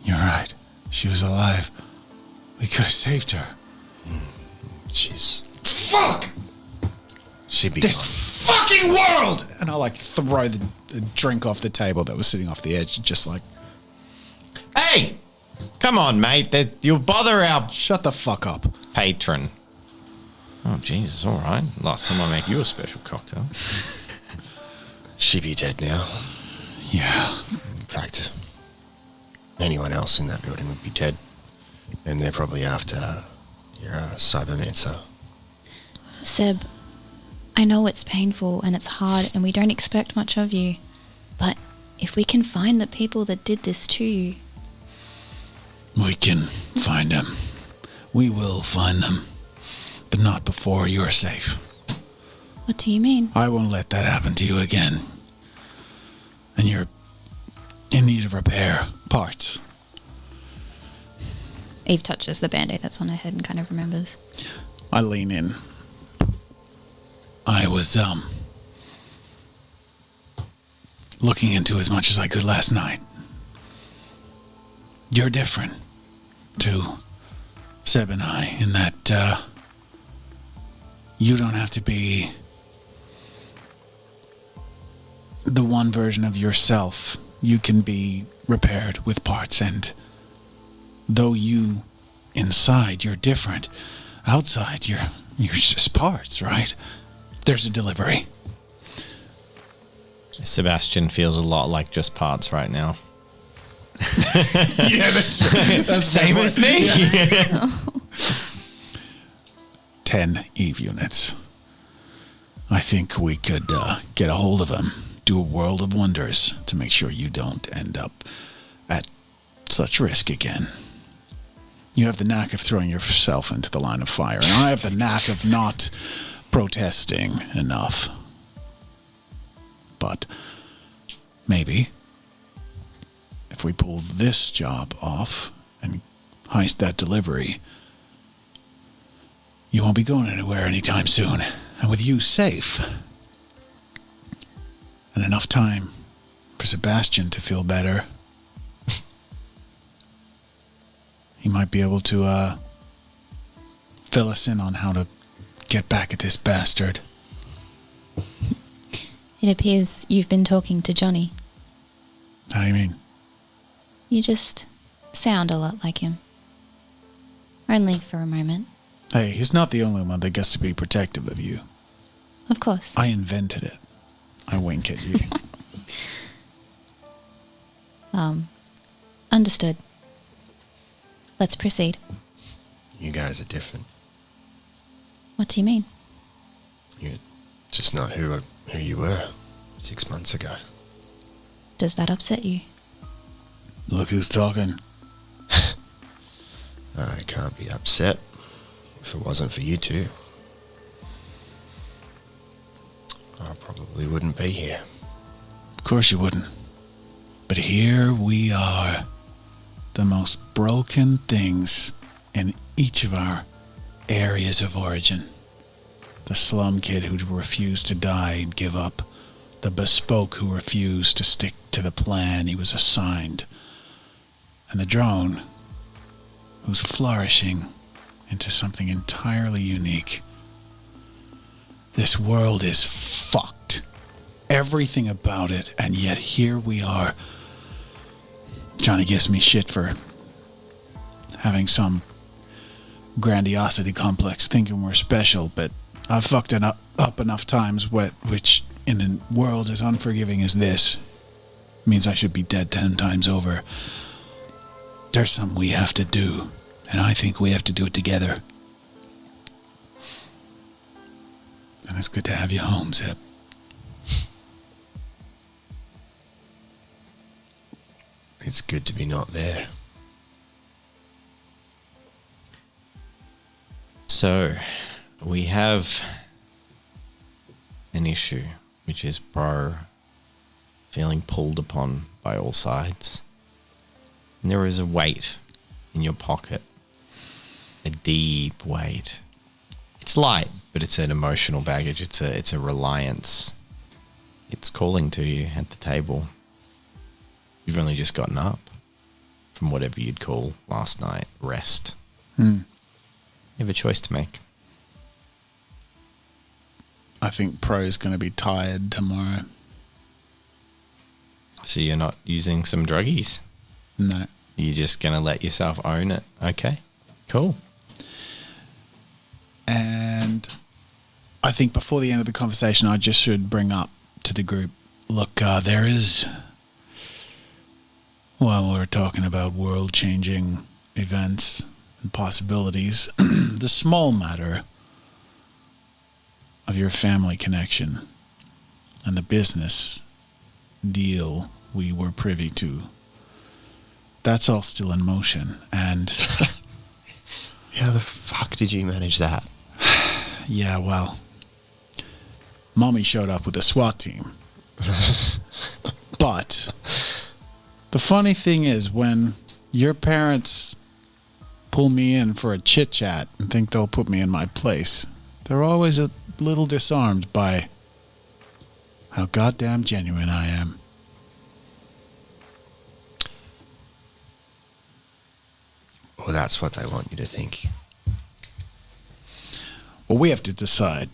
You're right. She was alive. We could have saved her. She's... Fuck! She'd be This fucking world! And I like throw the drink off the table that was sitting off the edge, just like, Hey! Come on, mate. You'll bother our shut the fuck up. patron. Oh, Jesus, all right. Last time I make you a special cocktail. She'd be dead now. Yeah. In fact, anyone else in that building would be dead. And they're probably after your cybermancer. Seb, I know it's painful and it's hard and we don't expect much of you, but if we can find the people that did this to you... We can find them. We will find them. But not before you're safe. What do you mean? I won't let that happen to you again. And you're in need of repair. Parts. Eve touches the band-aid that's on her head and kind of remembers. I lean in. I was, looking into as much as I could last night. You're different to Seb and I in that, you don't have to be the one version of yourself. You can be repaired with parts, and though you inside you're different, outside you're just parts, right? There's a delivery. Sebastian feels a lot like just parts right now. Yeah, that's Same as me. Yeah. 10 Eve units. I think we could get a hold of them, do a world of wonders to make sure you don't end up at such risk again. You have the knack of throwing yourself into the line of fire, and I have the knack of not protesting enough. But maybe if we pull this job off and heist that delivery, you won't be going anywhere anytime soon. And with you safe and enough time for Sebastian to feel better, he might be able to fill us in on how to get back at this bastard. It appears you've been talking to Johnny. How do you mean? You just sound a lot like him. Only for a moment. Hey, he's not the only one that gets to be protective of you. Of course. I invented it. I wink at you. Understood. Let's proceed. You guys are different. What do you mean? You're just not who you were 6 months ago. Does that upset you? Look who's talking. I can't be upset if it wasn't for you two. I probably wouldn't be here. Of course you wouldn't. But here we are. The most broken things in each of our areas of origin. The slum kid who refused to die and give up. The bespoke who refused to stick to the plan he was assigned. And the drone who's flourishing into something entirely unique. This world is fucked. Everything about it, and yet here we are. Johnny gives me shit for having some grandiosity complex, thinking we're special, but I've fucked it up enough times, which in a world as unforgiving as this means I should be dead 10 times over. There's something we have to do, and I think we have to do it together. And it's good to have you home, Zeb. It's good to be not there. So, we have an issue, which is Bro feeling pulled upon by all sides. And there is a weight in your pocket. A deep weight. It's light, but it's an emotional baggage. It's a reliance. It's calling to you at the table. You've only just gotten up from whatever you'd call last night rest. You have a choice to make. I think Pro's going to be tired tomorrow. So you're not using some druggies? No. You're just going to let yourself own it? Okay, cool. And I think before the end of the conversation, I just should bring up to the group, look, there is, while we're talking about world-changing events and possibilities, the small matter of your family connection and the business deal we were privy to. That's all still in motion, and How the fuck did you manage that? yeah, well, Mommy showed up with a SWAT team. But the funny thing is, when your parents pull me in for a chit-chat and think they'll put me in my place, they're always a little disarmed by how goddamn genuine I am. Well, that's what they want you to think. Well, we have to decide.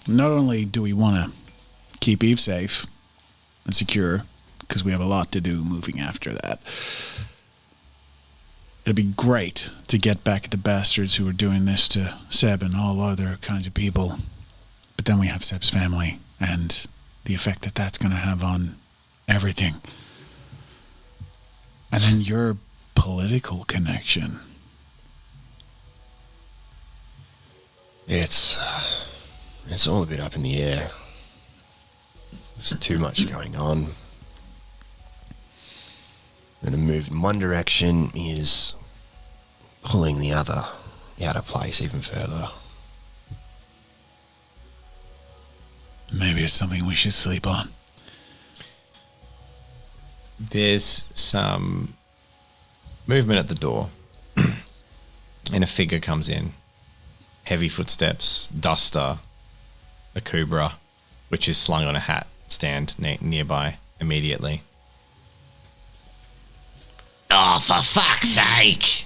Not only do we want to keep Eve safe and secure, because we have a lot to do moving after that, it'd be great to get back at the bastards who are doing this to Seb and all other kinds of people. But then we have Seb's family and the effect that that's going to have on everything. And then your political connection. It's all a bit up in the air. There's too much going on. And a move in one direction is pulling the other out of place even further. Maybe it's something we should sleep on. There's some movement at the door, and a figure comes in. Heavy footsteps, duster, a kubra, which is slung on a hat stand nearby immediately. Oh, for fuck's sake!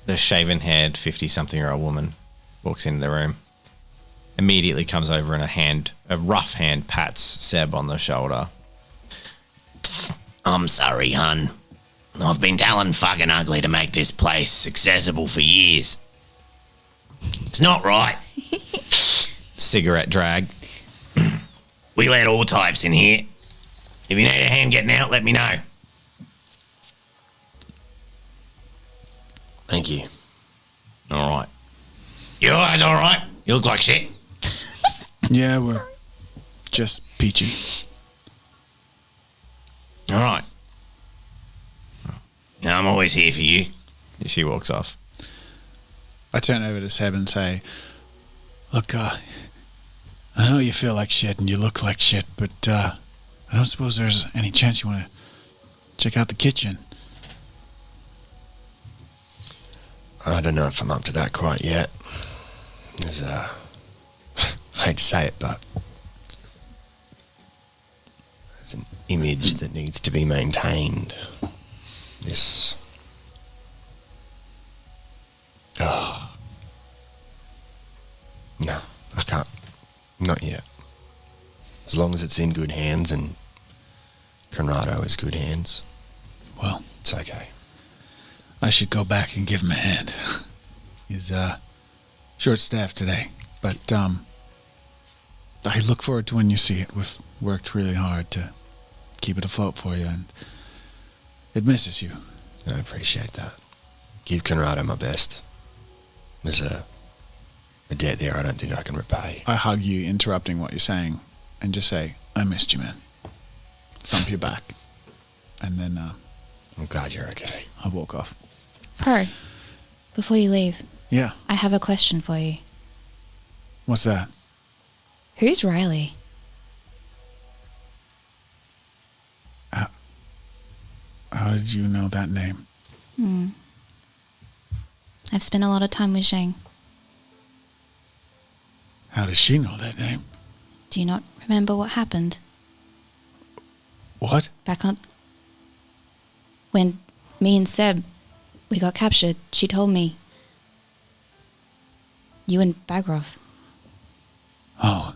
The shaven-haired 50-something-year-old woman walks into the room. Immediately comes over and a rough hand pats Seb on the shoulder. I'm sorry, hun. I've been telling fucking ugly to make this place accessible for years. It's not right. Cigarette drag. We let all types in here. If you need a hand getting out, let me know. Thank you. All right. You guys all right? You look like shit. Yeah, we're just peachy. All right. Yeah, I'm always here for you. She walks off. I turn over to Seb and say, look, I know you feel like shit and you look like shit, but I don't suppose there's any chance you want to check out the kitchen. I don't know if I'm up to that quite yet. There's I hate to say it, but there's an image that needs to be maintained. This... Oh. No, I can't. Not yet. As long as it's in good hands and Conrado is good hands. Well, it's okay. I should go back and give him a hand. He's short staffed today, but I look forward to when you see it. We've worked really hard to keep it afloat for you, and it misses you. I appreciate that. Give Conrado my best. There's a debt there I don't think I can repay. I hug you, interrupting what you're saying, and just say, I missed you, man. Thump your back. And then I'm glad you're okay. I walk off. Pro, before you leave, Yeah. I have a question for you. What's that? Who's Riley? How did you know that name? I've spent a lot of time with Zhang. How does she know that name? Do you not remember what happened What? back on when me and Seb we got captured? She told me. You and Bagroff. Oh.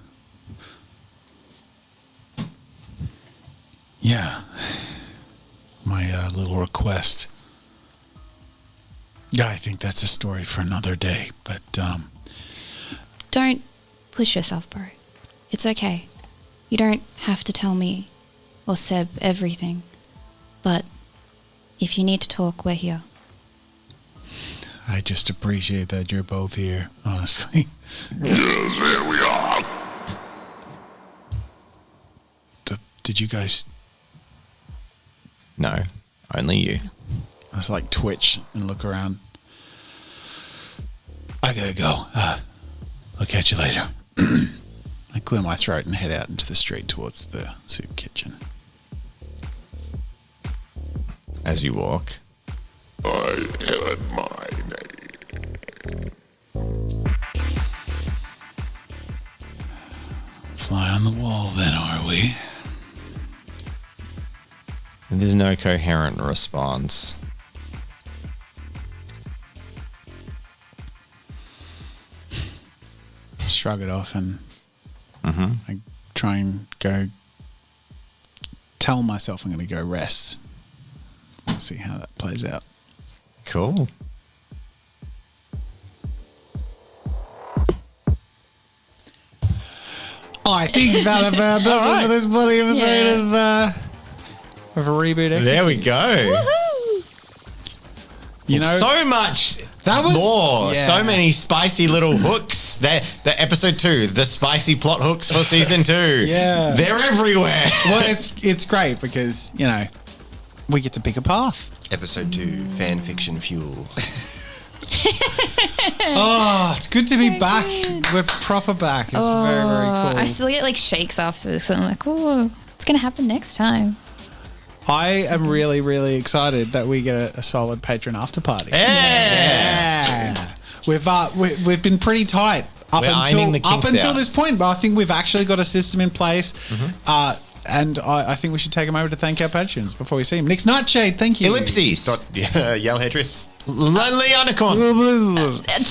Yeah. My little request. Yeah, I think that's a story for another day, but Don't push yourself, bro. It's okay. You don't have to tell me or Seb everything. But if you need to talk, we're here. I just appreciate that you're both here, honestly. Yes, here we are. Did you guys... No, only you. I was like twitch and look around. I gotta go. I'll catch you later. I clear my throat and head out into the street towards the soup kitchen. As you walk. I heard my name. Fly on the wall then, are we? There's no coherent response. Shrug it off and I try and go tell myself I'm going to go rest. We'll see how that plays out. Cool. I think that about does it for this bloody episode of a reboot. There we go. You know, So much that was more. yeah. So many spicy little hooks. The episode 2, the spicy plot hooks for season 2. Yeah. They're everywhere. Well, it's great because you know we get to pick a path. Episode 2, fan fiction fuel. Oh, it's good to be back. We're proper back. It's very cool. I still get like shakes afterwards. So I'm like, oh, what's going to happen next time? I am really, really excited that we get a solid patron after party. Yeah. We've been pretty tight up We're ironing the kinks until out. this point, but I think we've actually got a system in place. And I think we should take a moment to thank our patrons before we see them. Nick's Nightshade, thank you. Ellipses. Yell Hedris. Leonicorn.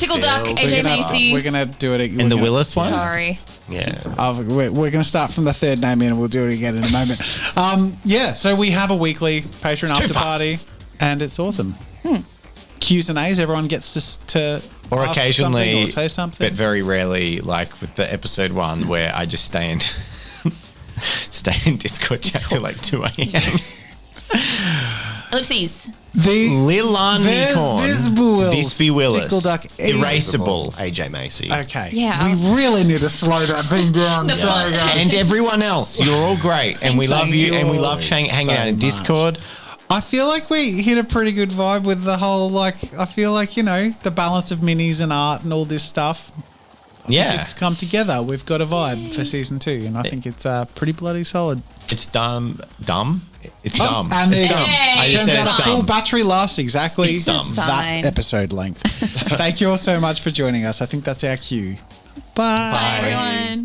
Tickle Duck, AJ Macy. We're gonna do it again. And the Willis one. Sorry. Yeah. We're going to start from the third name in and we'll do it again in a moment. Yeah, so we have a weekly Patreon It's too after party and it's awesome. Q's and A's, everyone gets to Or ask occasionally, something or say something. but very rarely, like with the episode 1 where I just stay in Discord chat till like 2 a.m. Ellipses. Lilanicorn. This Willis. This be Willis. Tickle Duck. Erasable. AJ Macy. Okay. Yeah. We really need to slow that thing down. Sorry, guys. And everyone else, you're all great, and we love you, and we love hanging out in so Discord. I feel like we hit a pretty good vibe with the whole, like, I feel like, you know, the balance of minis and art and all this stuff. Yeah, It's come together. We've got a vibe for season 2, and I think it's pretty bloody solid. it's dumb. It's Oh, dumb. and It's there- dumb. I just Turns said out it's a full dumb. battery lasts exactly It's dumb. that Sign. episode length. Thank you all so much for joining us. I think that's our cue. Bye. Bye, everyone.